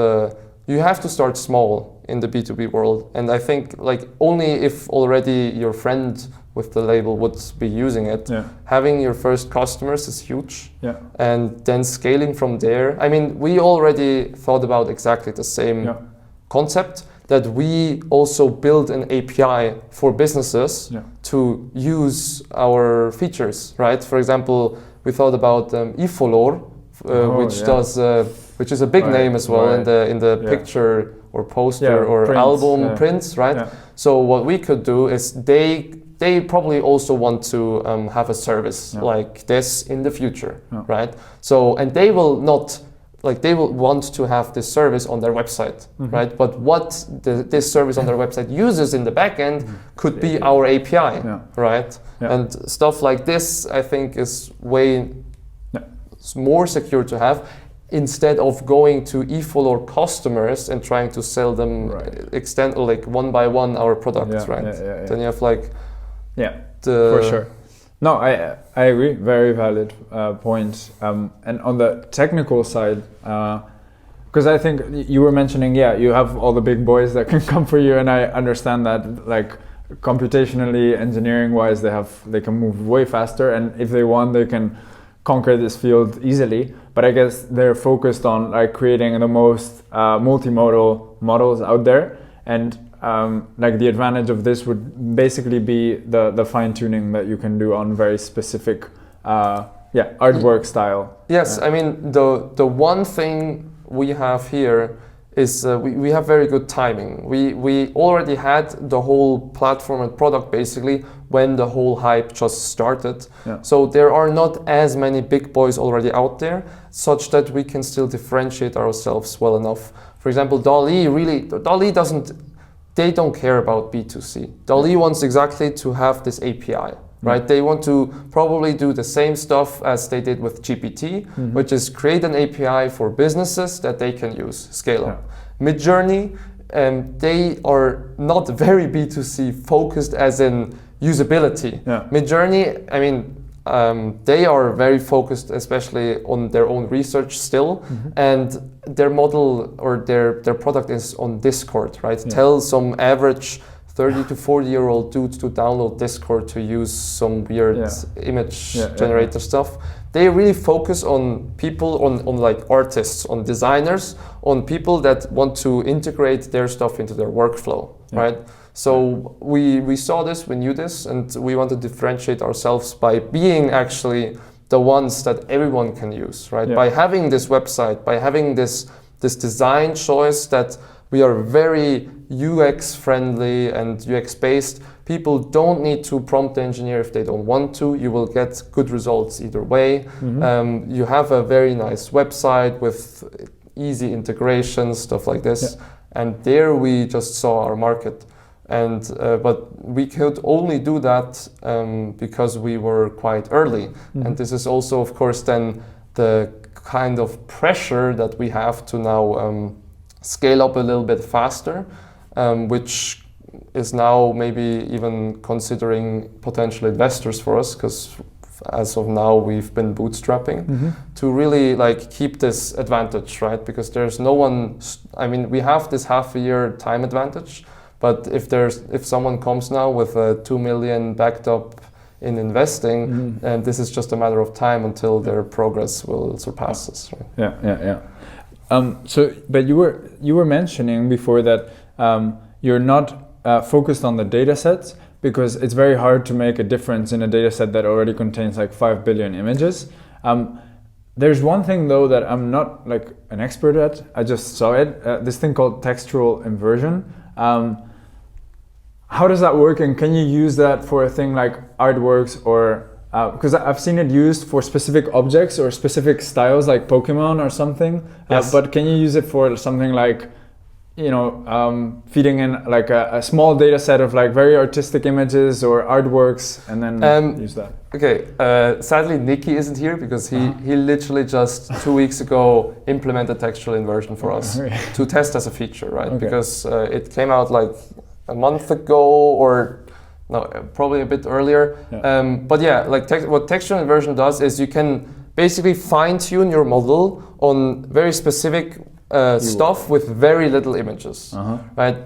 You have to start small in the B2B world. And I think like only if already your friend with the label would be using it, having your first customers is huge. And then scaling from there. I mean, we already thought about exactly the same concept, that we also build an API for businesses to use our features, right? For example, we thought about eFolor, which is a big name as well in the picture or poster or prints, album prints, right? So what we could do is they probably also want to have a service like this in the future, right? So, and they will not, like they will want to have this service on their website, right? But what this service on their website uses in the backend could be our API, right? And stuff like this, I think, is way more secure to have, instead of going to eFolor customers and trying to sell them extend like one by one our products, right? Then you have like for sure. No, I agree. Very valid point. And on the technical side, because I think you were mentioning, you have all the big boys that can come for you, and I understand that, like computationally, engineering wise, they can move way faster, and if they want, they can conquer this field easily. But I guess they're focused on like creating the most multimodal models out there, and like the advantage of this would basically be the fine tuning that you can do on very specific artwork style. Yes, I mean the one thing we have here is we have very good timing. We already had the whole platform and product basically when the whole hype just started. So there are not as many big boys already out there, such that we can still differentiate ourselves well enough. For example, DALL-E doesn't, they don't care about B2C. DALL-E wants exactly to have this API. Right, they want to probably do the same stuff as they did with GPT, which is create an API for businesses that they can use, scale up. Midjourney, they are not very B2C focused as in usability. Midjourney, I mean, they are very focused, especially on their own research still, and their model or their product is on Discord, right? Tell some average 30 to 40-year-old dudes to download Discord to use some weird image generator stuff. They really focus on people, on like artists, on designers, on people that want to integrate their stuff into their workflow, right? So we saw this, we knew this, and we want to differentiate ourselves by being actually the ones that everyone can use, right? By having this website, by having this design choice that we are very UX friendly and UX based. People don't need to prompt engineer if they don't want to. You will get good results either way. You have a very nice website with easy integration, stuff like this. And there we just saw our market. And but we could only do that because we were quite early. And this is also, of course, then the kind of pressure that we have to now scale up a little bit faster, which is now maybe even considering potential investors for us, because as of now we've been bootstrapping to really like keep this advantage, right? Because there's no one, I mean, we have this half a year time advantage, but if someone comes now with 2 million backed up in investing, and this is just a matter of time until their progress will surpass us, right? Yeah. But you were mentioning before that you're not focused on the data sets, because it's very hard to make a difference in a data set that already contains like 5 billion images. There's one thing though that I'm not like an expert at. I just saw it, this thing called textual inversion. How does that work, and can you use that for a thing like artworks, or because I've seen it used for specific objects or specific styles like Pokemon or something, yes. But can you use it for something like, you know, feeding in like a small data set of like very artistic images or artworks, and then use that? Okay, sadly Nikki isn't here because he literally just 2 weeks ago implemented textual inversion for us to test as a feature, right? Okay. Because it came out like a month ago, or no, probably a bit earlier. Yeah. But yeah, like what textual inversion does is you can basically fine-tune your model on very specific stuff with very little images, right?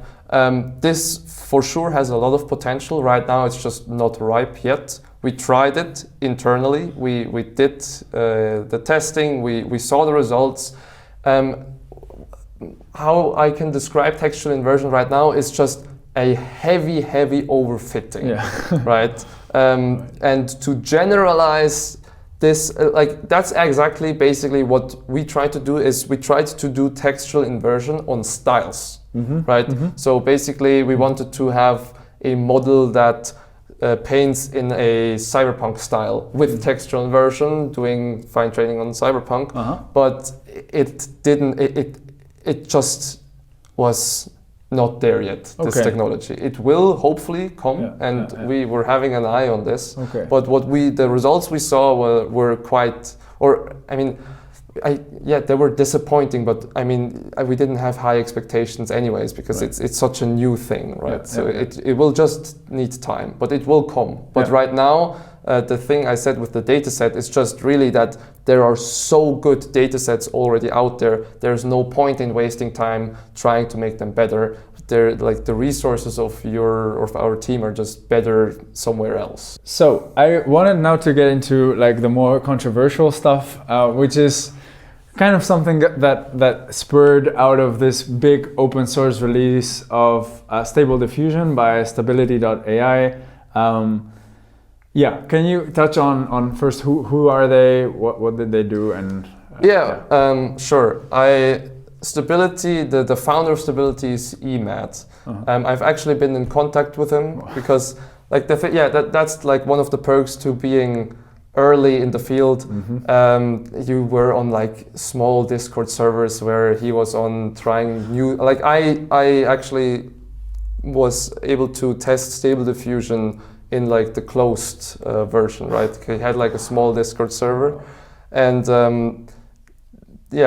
This for sure has a lot of potential. Right now it's just not ripe yet. We tried it internally. We did the testing. We saw the results. How I can describe textual inversion right now is just a heavy overfitting, right? And to generalize this, like that's exactly basically what we tried to do. Is we tried to do textual inversion on styles, right? So basically we wanted to have a model that paints in a cyberpunk style with textual inversion, doing fine training on cyberpunk, but it didn't. It just was not there yet, this technology. It will hopefully come, we were having an eye on this. But the results we saw were quite, or I mean, they were disappointing, but I mean, we didn't have high expectations anyways, because it's such a new thing, right? It will just need time, but it will come. But right now, the thing I said with the data set is just really that there are so good data sets already out there. There's no point in wasting time trying to make them better. They're like the resources of our team are just better somewhere else. So I wanted now to get into like the more controversial stuff, which is kind of something that spurred out of this big open source release of Stable Diffusion by Stability.ai. Can you touch on first who are they, what did they do, and sure. Stability, the founder of Stability is ETH. I've actually been in contact with him because like that's like one of the perks to being early in the field. You were on like small Discord servers where he was on trying new, like I actually was able to test Stable Diffusion in like the closed version, right? He had like a small Discord server, and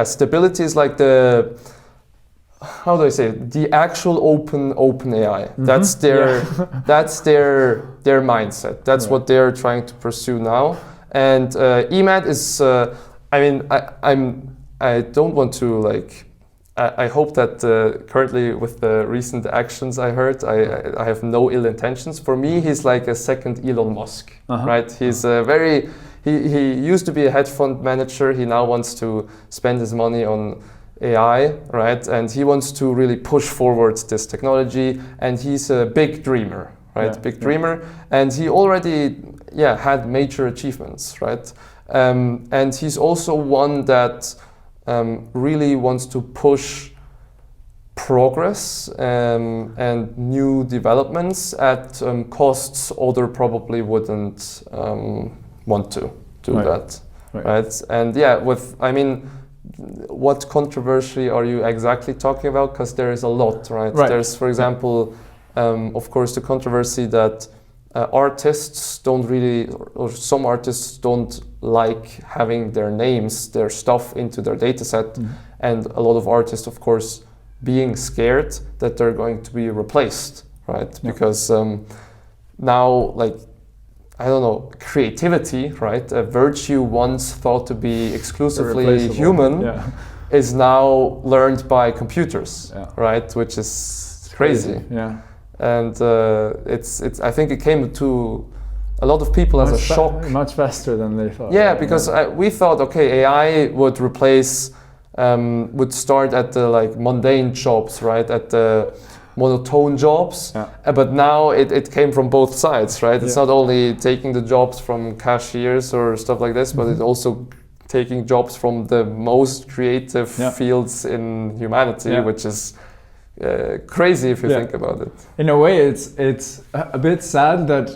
Stability is like the, how do I say it? The actual open AI. That's their their mindset. That's what they're trying to pursue now. And EMAT is, I don't want to like. I hope that currently with the recent actions I heard, I have no ill intentions. For me, he's like a second Elon Musk, right? He's he used to be a hedge fund manager. He now wants to spend his money on AI, right? And he wants to really push forward this technology. And he's a big dreamer, right? Big dreamer. And he already, had major achievements, right? And he's also one that really wants to push progress and new developments at costs other probably wouldn't want to do that, right? And what controversy are you exactly talking about? Because there is a lot, right? There's, for example, of course, the controversy that artists don't really, or some artists don't like having their names, their stuff into their data set, and a lot of artists, of course, being scared that they're going to be replaced, right? Because now, like, I don't know, creativity, right? A virtue once thought to be exclusively human is now learned by computers, right? Which is crazy. Yeah. And it's. I think it came to a lot of people as a shock. Much faster than they thought. Yeah, because we thought, okay, AI would replace, would start at the like mundane jobs, right? At the monotone jobs, but now it came from both sides, right? It's not only taking the jobs from cashiers or stuff like this, but it's also taking jobs from the most creative fields in humanity, which is crazy if you think about it. In a way, it's a bit sad that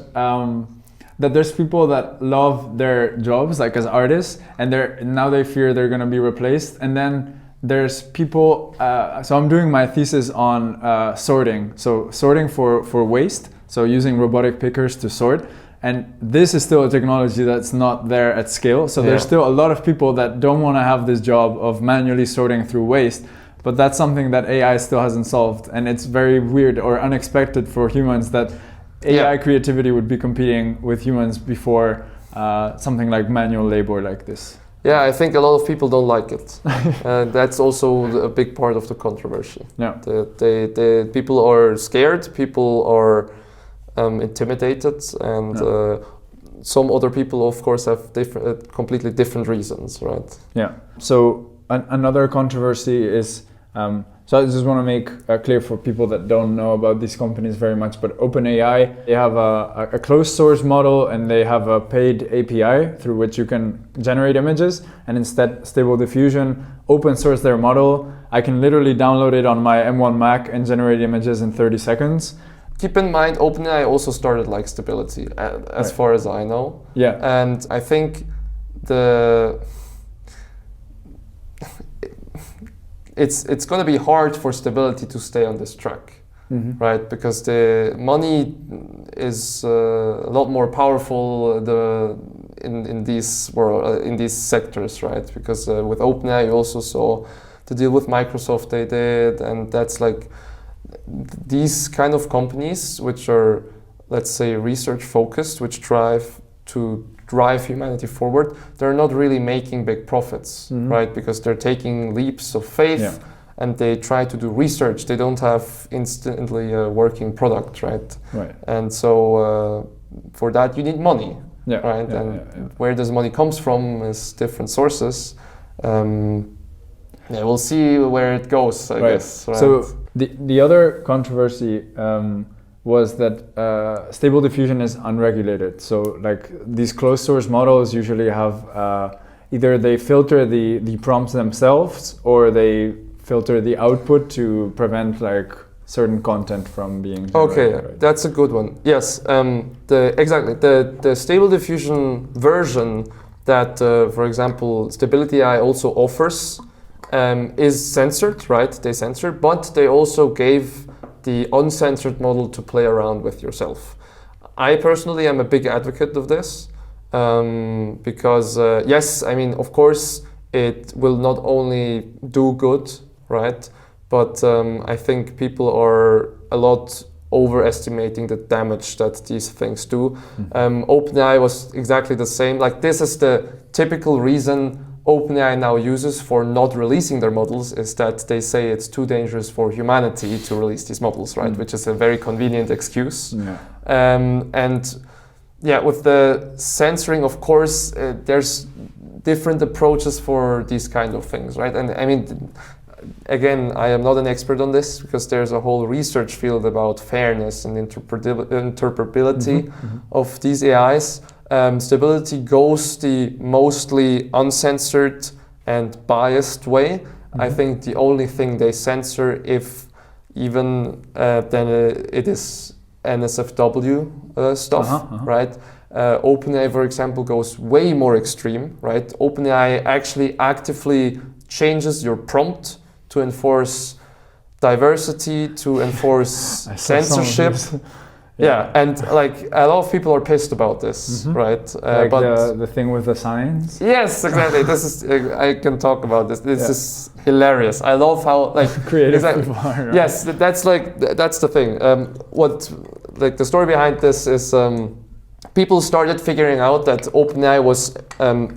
that there's people that love their jobs, like as artists, and now they fear they're going to be replaced, and then there's people. So I'm doing my thesis on sorting. So sorting for waste. So using robotic pickers to sort. And this is still a technology that's not there at scale. So there's still a lot of people that don't want to have this job of manually sorting through waste. But that's something that AI still hasn't solved. And it's very weird or unexpected for humans that AI creativity would be competing with humans before something like manual labor like this. Yeah, I think a lot of people don't like it. That's also a big part of the controversy. Yeah. The people are scared, people are intimidated, and some other people, of course, have completely different reasons, right? Yeah. So another controversy is, so I just want to make clear for people that don't know about these companies very much, but OpenAI, they have a closed source model and they have a paid API through which you can generate images, and instead Stable Diffusion open source their model. I can literally download it on my M1 Mac and generate images in 30 seconds. Keep in mind, OpenAI also started like Stability, as far as I know. Yeah. And I think it's going to be hard for Stability to stay on this track, right? Because the money is a lot more powerful in these sectors, right? Because with OpenAI, you also saw the deal with Microsoft they did, and that's like these kind of companies which are, let's say, research focused, which drive humanity forward, they're not really making big profits, right? Because they're taking leaps of faith and they try to do research. They don't have instantly a working product, right? And so for that you need money, right? Where does money comes from is different sources. We'll see where it goes, I guess. Right? So the other controversy was that Stable Diffusion is unregulated. So like these closed source models usually have either they filter the prompts themselves or they filter the output to prevent like certain content from being generated. Okay, right? That's a good one. Yes, the Stable Diffusion version that, for example, Stability AI also offers is censored, right? They censor, but they also gave the uncensored model to play around with yourself. I personally am a big advocate of this because yes, I mean, of course, it will not only do good, right? But I think people are a lot overestimating the damage that these things do. OpenAI was exactly the same. Like, this is the typical reason OpenAI now uses for not releasing their models, is that they say it's too dangerous for humanity to release these models, right? Which is a very convenient excuse. And yeah, with the censoring, of course, there's different approaches for these kind of things, right? And I mean, again, I am not an expert on this because there's a whole research field about fairness and interpretability of these AIs. Stability goes the mostly uncensored and biased way. I think the only thing they censor, if even, then it is NSFW stuff, right? OpenAI, for example, goes way more extreme, right? OpenAI actually actively changes your prompt to enforce diversity, to enforce censorship. Yeah, and like a lot of people are pissed about this, right? Like but the thing with the signs. yes, exactly. This is I can talk about this. This is hilarious. I love how like Creative people are, right? Yes, that's the thing. What like the story behind this is people started figuring out that OpenAI was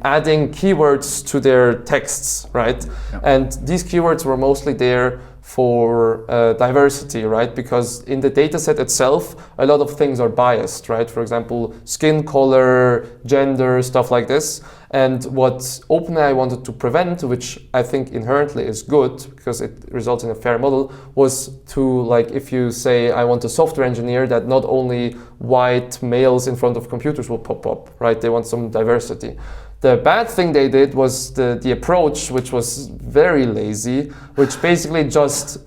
adding keywords to their texts, right? Yeah. And these keywords were mostly there for diversity, right? Because in the data set itself, a lot of things are biased, right? For example, skin color, gender, stuff like this. And what OpenAI wanted to prevent, which I think inherently is good because it results in a fair model, was to like, if you say, I want a software engineer, that not only white males in front of computers will pop up, right? They want some diversity. The bad thing they did was the approach, which was very lazy, which basically just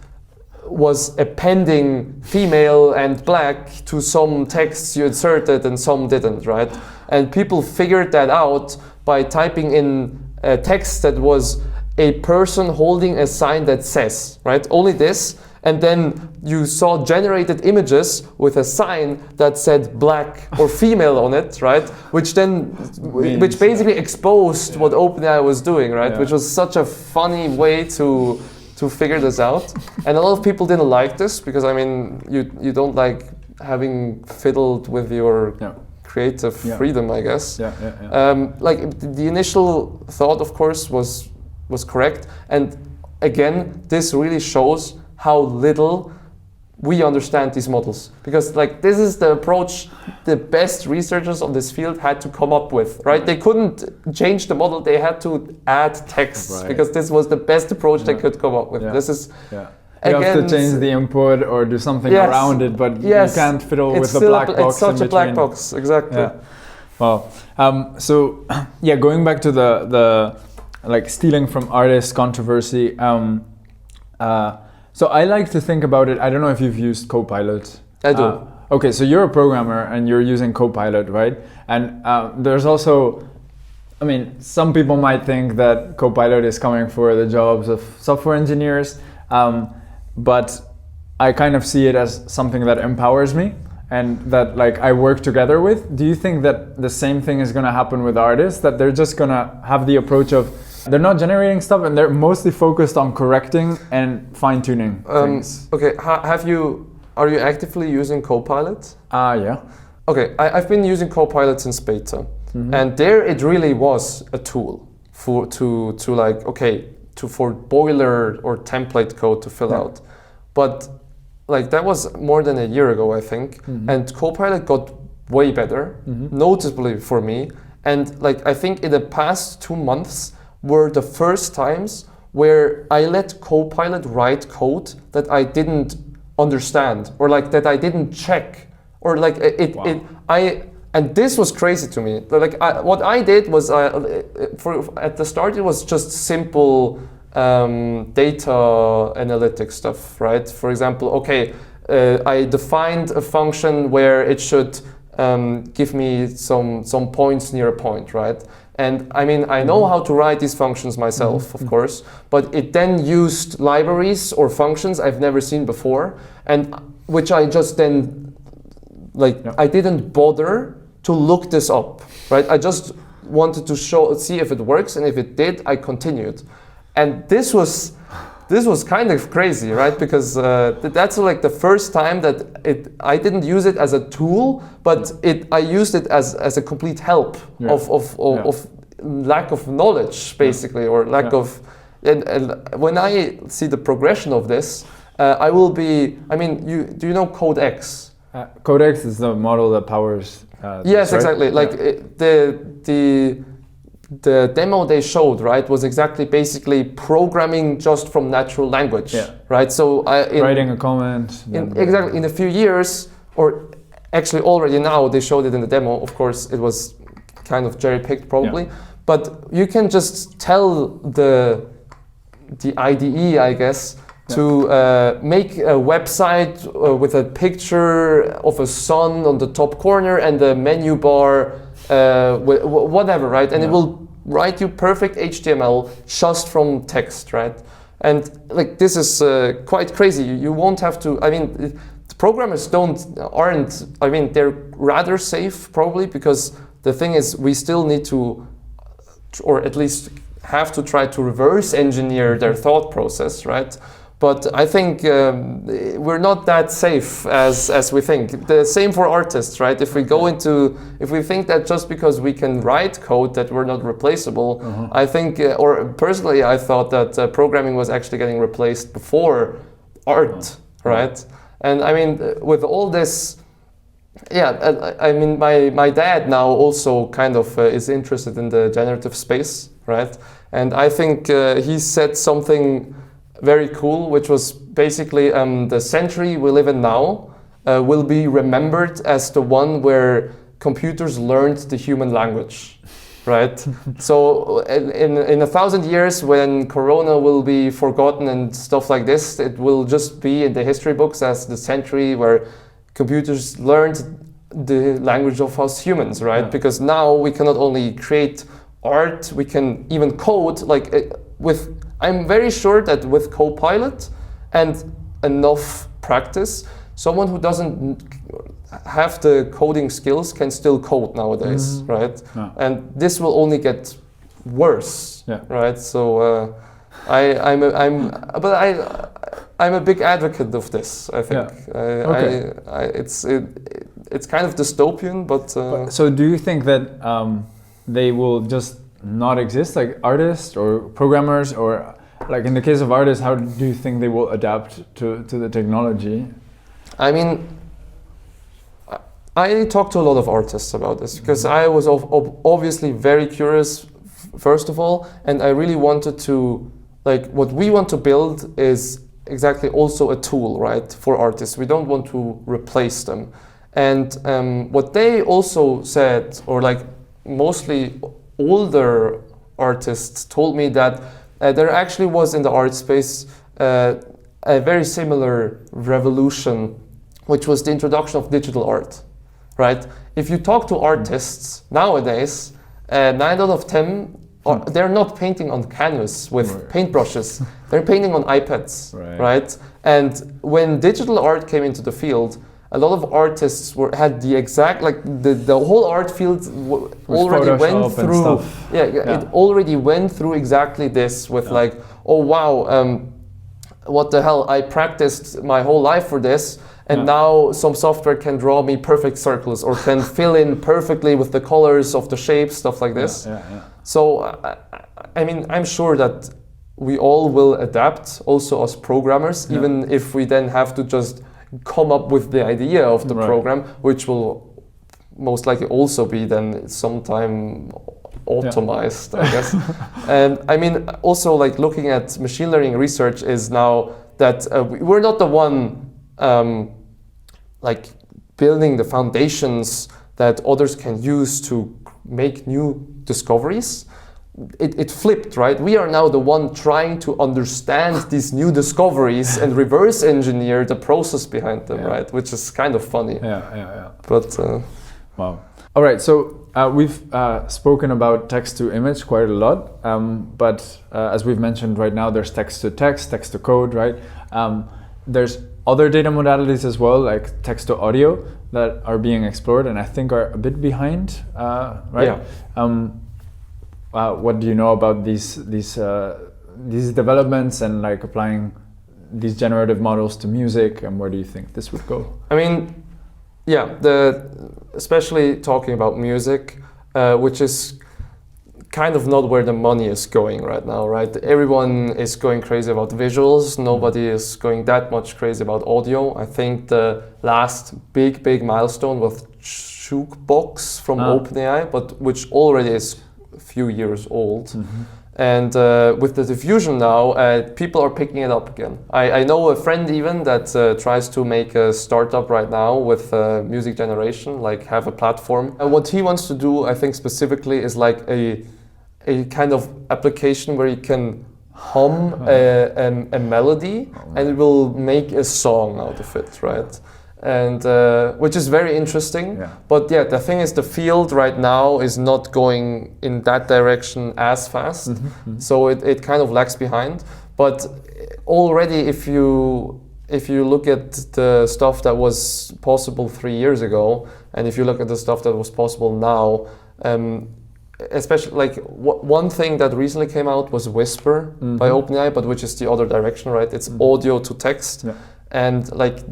was appending female and black to some texts you inserted and some didn't, right? And people figured that out by typing in a text that was a person holding a sign that says, right? Only this. And then you saw generated images with a sign that said black or female on it, right? Which basically exposed what OpenAI was doing, right? Which was such a funny way to figure this out. And a lot of people didn't like this because I mean, you don't like having fiddled with your creative freedom, I guess. Like the initial thought, of course, was correct. And again, this really shows how little we understand these models, because like this is the approach the best researchers on this field had to come up with, right? They couldn't change the model, they had to add texts because this was the best approach they could come up with. This is you have to change the input or do something around it, but you can't fiddle with the black box. It's such a black box, exactly. Well, so going back to the like stealing from artists controversy. So I like to think about it. I don't know if you've used Copilot. I do. Okay, so you're a programmer and you're using Copilot, right? And there's also, I mean, some people might think that Copilot is coming for the jobs of software engineers, but I kind of see it as something that empowers me and that like I work together with. Do you think that the same thing is going to happen with artists, that they're just going to have the approach of they're not generating stuff and they're mostly focused on correcting and fine-tuning things? Okay, are you actively using Copilot? Yeah. Okay, I've been using Copilot since beta, and there it really was a tool for boiler or template code to fill out. But like that was more than a year ago, I think, and Copilot got way better, noticeably for me. And like I think in the past 2 months were the first times where I let Copilot write code that I didn't understand or like that I didn't check or like and this was crazy to me. Like what I did was at the start it was just simple data analytics stuff, right? For example, I defined a function where it should give me some points near a point, right? And I mean, I know how to write these functions myself, of course, but it then used libraries or functions I've never seen before, and which I just then, I didn't bother to look this up, right? I just wanted to see if it works, and if it did, I continued. And this was kind of crazy, right? Because that's like the first time that I didn't use it as a tool, but I used it as a complete help of lack of knowledge, basically, or lack of. And when I see the progression of this, I will be. I mean, do you know Codex? Codex is the model that powers. Yes, right? Exactly. Like the demo they showed, right, was exactly basically programming just from natural language, right? So writing a comment. Exactly. In a few years, or actually already now, they showed it in the demo. Of course, it was kind of cherry-picked probably, but you can just tell the IDE, I guess, to make a website with a picture of a sun on the top corner and the menu bar, whatever, right? And it will write you perfect HTML just from text, right? And like this is quite crazy. You won't have to. I mean, programmers aren't. I mean, they're rather safe probably, because the thing is, we still need to, or at least have to try to reverse engineer their thought process, right? But I think we're not that safe as we think. The same for artists, right? If we think that just because we can write code that we're not replaceable, I think, or personally, I thought that programming was actually getting replaced before art, right? And I mean, with all this, I mean, my dad now also kind of is interested in the generative space, right? And I think he said something very cool, which was basically the century we live in now will be remembered as the one where computers learned the human language, right? So in 1,000 years, when Corona will be forgotten and stuff like this, it will just be in the history books as the century where computers learned the language of us humans, right? Because now we can not only create art, we can even code, I'm very sure that with Copilot and enough practice, someone who doesn't have the coding skills can still code nowadays, right? And this will only get worse, right? So I'm a big advocate of this. I think it's kind of dystopian, but so do you think that they will just not exist, like artists or programmers, or like in the case of artists, how do you think they will adapt to the technology? I mean, I talked to a lot of artists about this because I was obviously very curious, first of all, and I really wanted to, what we want to build is exactly also a tool, right, for artists. We don't want to replace them. And what they also said, or mostly older artists told me that there actually was in the art space a very similar revolution, which was the introduction of digital art, right? If you talk to artists nowadays, 9 out of 10, they're not painting on canvas with paintbrushes, they're painting on iPads, right? And when digital art came into the field, a lot of artists had the exact, the whole art field already went through, it already went through exactly this with oh wow, what the hell, I practiced my whole life for this, and now some software can draw me perfect circles or can fill in perfectly with the colors of the shapes, stuff like this. So, I mean, I'm sure that we all will adapt, also as programmers, even if we then have to just come up with the idea of the program, which will most likely also be then sometime automized, I guess. And I mean, also looking at machine learning research is now that we're not the one building the foundations that others can use to make new discoveries. It flipped, right? We are now the one trying to understand these new discoveries and reverse engineer the process behind them, right? Which is kind of funny. But wow. All right, so we've spoken about text to image quite a lot, but as we've mentioned right now, there's text to text, text to code, right? There's other data modalities as well, like text to audio, that are being explored and I think are a bit behind, right? What do you know about these developments and applying these generative models to music, and where do you think this would go? I mean, especially talking about music, which is kind of not where the money is going right now, right? Everyone is going crazy about visuals. Nobody is going that much crazy about audio. I think the last big milestone was Jukebox from OpenAI, but which already is a few years old. And with the diffusion now, people are picking it up again. I know a friend even that tries to make a startup right now with music generation, have a platform. And what he wants to do, I think specifically, is a kind of application where you can hum a melody and it will make a song out of it, right? And which is very interesting. But the thing is, the field right now is not going in that direction as fast. So it kind of lags behind. But already if if you look at the stuff that was possible 3 years ago, and if you look at the stuff that was possible now, especially like one thing that recently came out was Whisper by OpenAI, but which is the other direction, right? It's audio to text, and like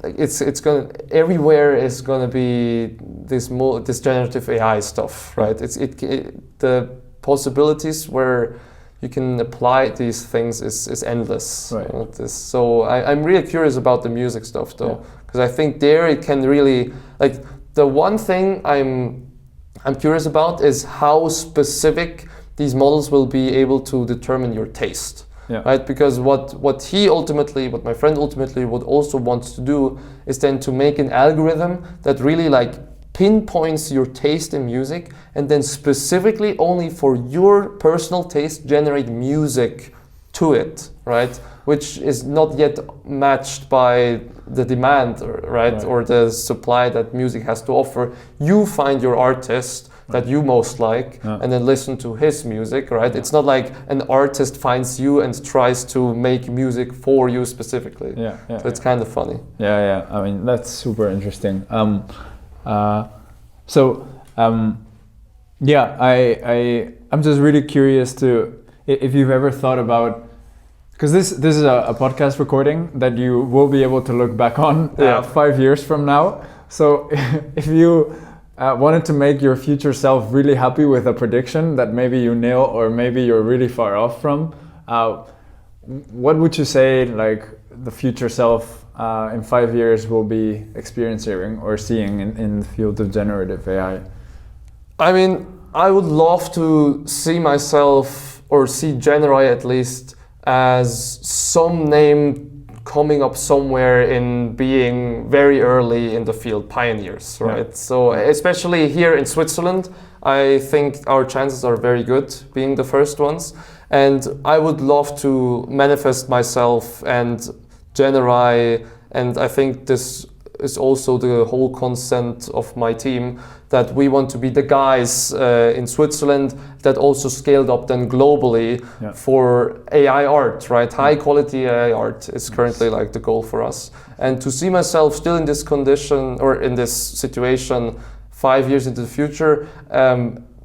it's gonna everywhere is gonna be this generative AI stuff, right? The possibilities where you can apply these things is endless. Right. So I'm really curious about the music stuff though, because I think there it can really, like, the one thing I'm curious about is how specific these models will be able to determine your taste. Right? Because what my friend ultimately would also want to do is then to make an algorithm that really like pinpoints your taste in music, and then specifically only for your personal taste generate music to it, right? Which is not yet matched by the demand, right? Or the supply that music has to offer. You find your artist that you most like, and then listen to his music, right? It's not like an artist finds you and tries to make music for you specifically. So it's kind of funny. I mean, that's super interesting. I'm just really curious if you've ever thought about, because this is a podcast recording that you will be able to look back on 5 years from now. So if you wanted to make your future self really happy with a prediction that maybe you nail or maybe you're really far off from, what would you say like the future self in 5 years will be experiencing or seeing in the field of generative AI? I mean, I would love to see myself, or see Generai at least, as some name coming up somewhere in being very early in the field, pioneers, right? So especially here in Switzerland, I think our chances are very good being the first ones. And I would love to manifest myself and Generai, and I think this is also the whole consent of my team, that we want to be the guys in Switzerland that also scaled up then globally for AI art, right? High quality AI art is currently like the goal for us. And to see myself still in this condition or in this situation 5 years into the future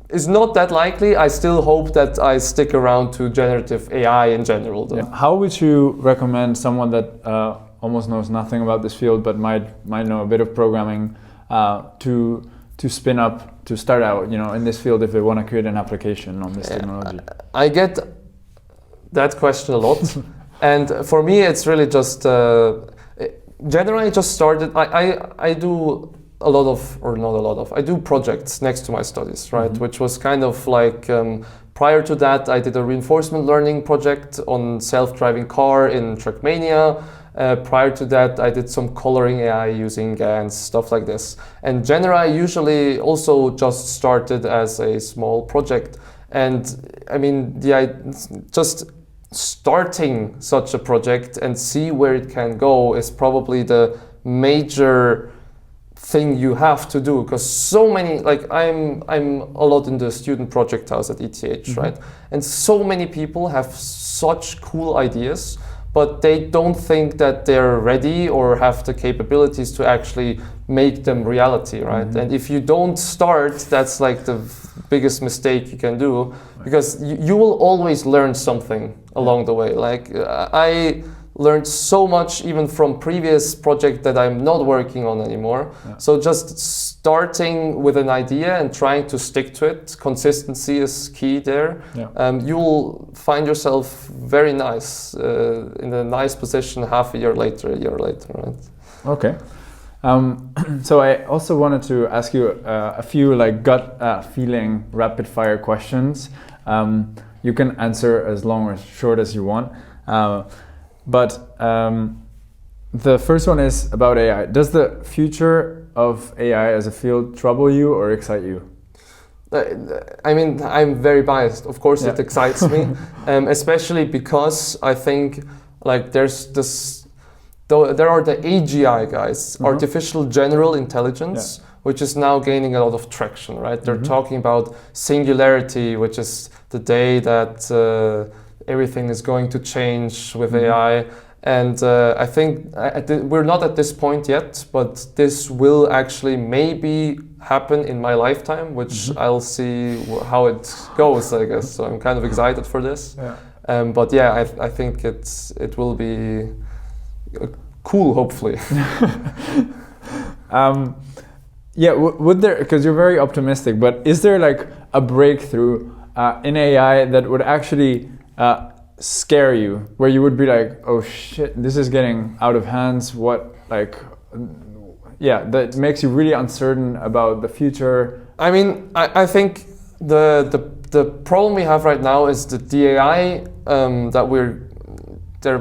is not that likely. I still hope that I stick around to generative AI in general though. How would you recommend someone that almost knows nothing about this field but might know a bit of programming to spin up, to start out, in this field if they want to create an application on this technology? I get that question a lot. And for me, it's really just, Generai just started, I do a lot of, or not a lot of, I do projects next to my studies, right? Which was kind of like, prior to that, I did a reinforcement learning project on self-driving car in Trackmania. Prior to that, I did some coloring AI using GANs, stuff like this. And Generai usually also just started as a small project. And I mean, just starting such a project and see where it can go is probably the major thing you have to do, because so many, like I'm a lot in the student project house at ETH, right? And so many people have such cool ideas, but they don't think that they're ready or have the capabilities to actually make them reality, right? And if you don't start, that's like the biggest mistake you can do, because you will always learn something along the way. Like I learned so much even from previous project that I'm not working on anymore. So just starting with an idea and trying to stick to it, consistency is key there. You'll find yourself very nice, in a nice position half a year later, right? Okay. So I also wanted to ask you a few like gut feeling rapid fire questions. You can answer as long or short as you want. But the first one is about AI. Does the future of AI as a field trouble you or excite you? I mean, I'm very biased. Of course, it excites me, especially because I think like there are the AGI guys, artificial general intelligence, which is now gaining a lot of traction, right? They're talking about singularity, which is the day that everything is going to change with AI. And I think we're not at this point yet, but this will actually maybe happen in my lifetime, which I'll see how it goes, I guess. So I'm kind of excited for this. Yeah. But yeah, I think it will be cool, hopefully. Yeah, would there, because you're very optimistic, but is there like a breakthrough in AI that would actually scare you, where you would be like, oh shit, this is getting out of hands, what, like, yeah, that makes you really uncertain about the future? I mean, I think the problem we have right now is that the AI that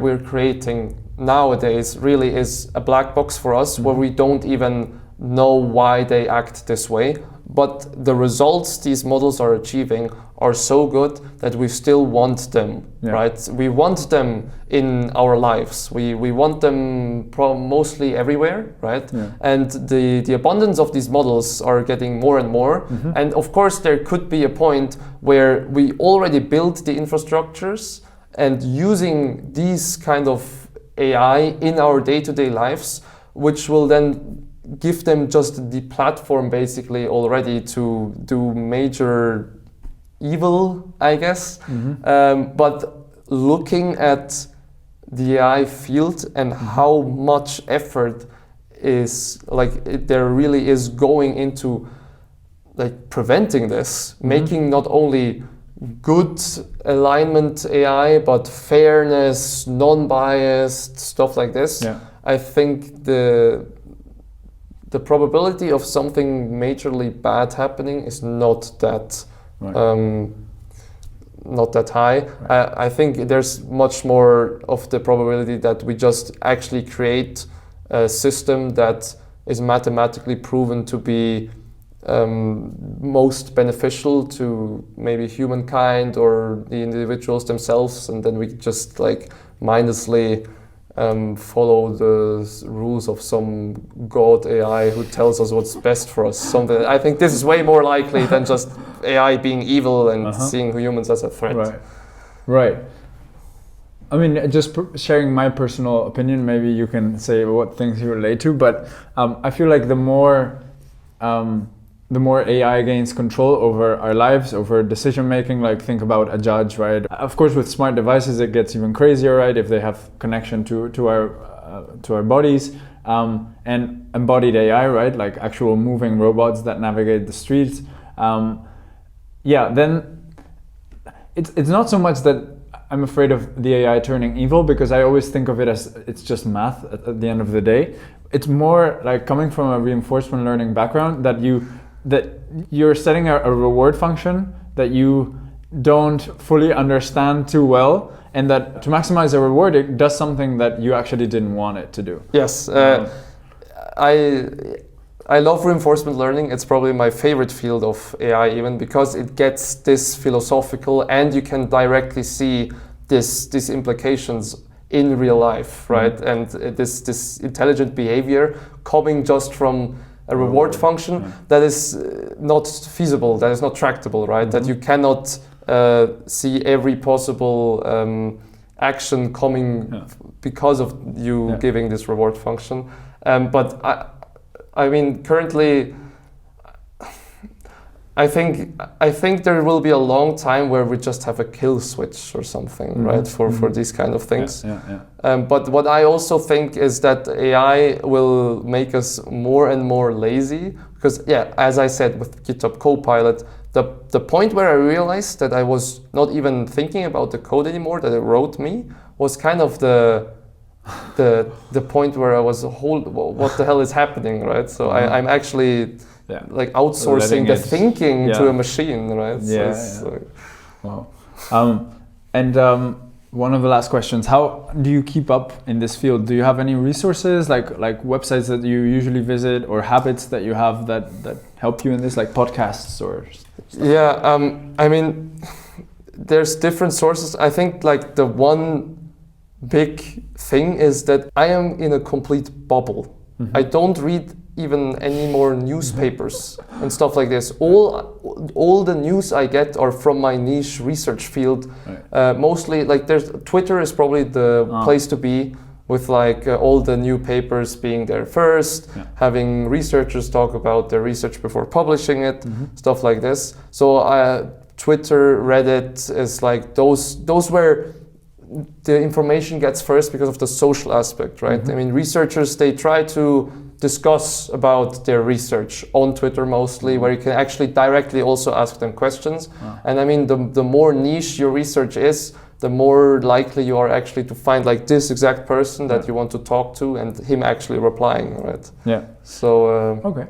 we're creating nowadays really is a black box for us, where we don't even know why they act this way. But the results these models are achieving are so good that we still want them, right? We want them in our lives. We want them mostly everywhere, right? Yeah. And the abundance of these models are getting more and more. And of course, there could be a point where we already built the infrastructures, and using these kind of AI in our day-to-day lives, which will then give them just the platform basically already to do major evil, I guess. But looking at the AI field and how much effort is there really is going into like preventing this, making not only good alignment AI, but fairness, non-biased, stuff like this. Yeah. I think the probability of something majorly bad happening is not that not that high. Right. I think there's much more of the probability that we just actually create a system that is mathematically proven to be most beneficial to maybe humankind or the individuals themselves, and then we just like mindlessly follow the rules of some god AI who tells us what's best for us. Something I think this is way more likely than just AI being evil and seeing humans as a threat. Right. I mean, just sharing my personal opinion, maybe you can say what things you relate to, but I feel like the more AI gains control over our lives, over decision making, like think about a judge, right? Of course, with smart devices, it gets even crazier, right? If they have connection to our bodies, and embodied AI, right? Like actual moving robots that navigate the streets. Then it's not so much that I'm afraid of the AI turning evil, because I always think of it as it's just math at the end of the day. It's more like coming from a reinforcement learning background that you're setting a reward function that you don't fully understand too well, and that to maximize the reward, it does something that you actually didn't want it to do. Yes, I love reinforcement learning. It's probably my favorite field of AI, even because it gets this philosophical, and you can directly see these implications in real life, right? And this intelligent behavior coming just from a reward function that is not feasible, that is not tractable, right? That you cannot see every possible action coming because of you giving this reward function. But I mean, currently, I think there will be a long time where we just have a kill switch or something, right, for these kind of things. But what I also think is that AI will make us more and more lazy, because as I said with GitHub Copilot, the point where I realized that I was not even thinking about the code anymore that it wrote me was kind of the point where I was what the hell is happening, right? So I'm actually like outsourcing the thinking to a machine, right? Wow. One of the last questions: how do you keep up in this field? Do you have any resources, like websites that you usually visit, or habits that you have that help you in this, like podcasts or? I mean, there's different sources. I think like the one big thing is that I am in a complete bubble. I don't read even any more newspapers and stuff like this. All the news I get are from my niche research field. Mostly, like Twitter is probably the place to be. with like all the new papers being there first, having researchers talk about their research before publishing it, stuff like this. So Twitter, Reddit is like those where the information gets first because of the social aspect, right? I mean, researchers, they try to discuss about their research on Twitter mostly, where you can actually directly also ask them questions. And I mean, the more niche your research is, the more likely you are actually to find like this exact person that you want to talk to and him actually replying, right? Yeah. So, okay.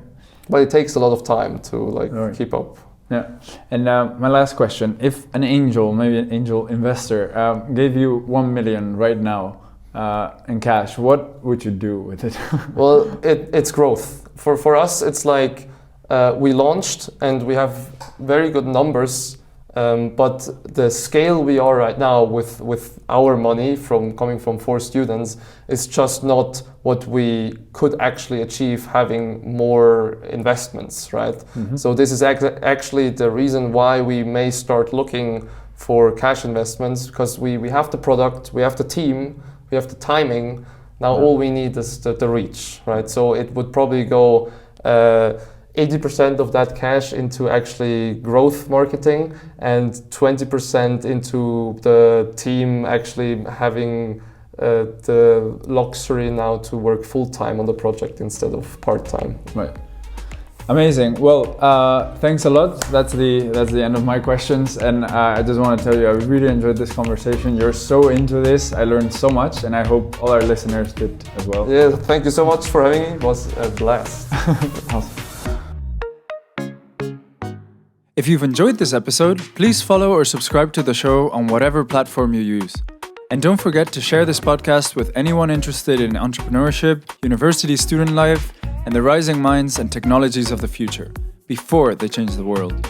But it takes a lot of time to like keep up. Yeah. And my last question, if an angel, maybe an angel investor, gave you 1 million right now in cash, what would you do with it? Well, it's growth. For us, it's like we launched and we have very good numbers, but the scale we are right now with our money coming from 4 students is just not what we could actually achieve having more investments, right? So this is actually the reason why we may start looking for cash investments, because we have the product, we have the team, we have the timing. Now all we need is the reach, right? So it would probably go 80% of that cash into actually growth marketing and 20% into the team actually having the luxury now to work full-time on the project instead of part-time. Right. Amazing. Well, thanks a lot. That's the end of my questions. And I just want to tell you, I really enjoyed this conversation. You're so into this. I learned so much, and I hope all our listeners did as well. Yeah, thank you so much for having me. It was a blast. Awesome. If you've enjoyed this episode, please follow or subscribe to the show on whatever platform you use. And don't forget to share this podcast with anyone interested in entrepreneurship, university student life, and the rising minds and technologies of the future before they change the world.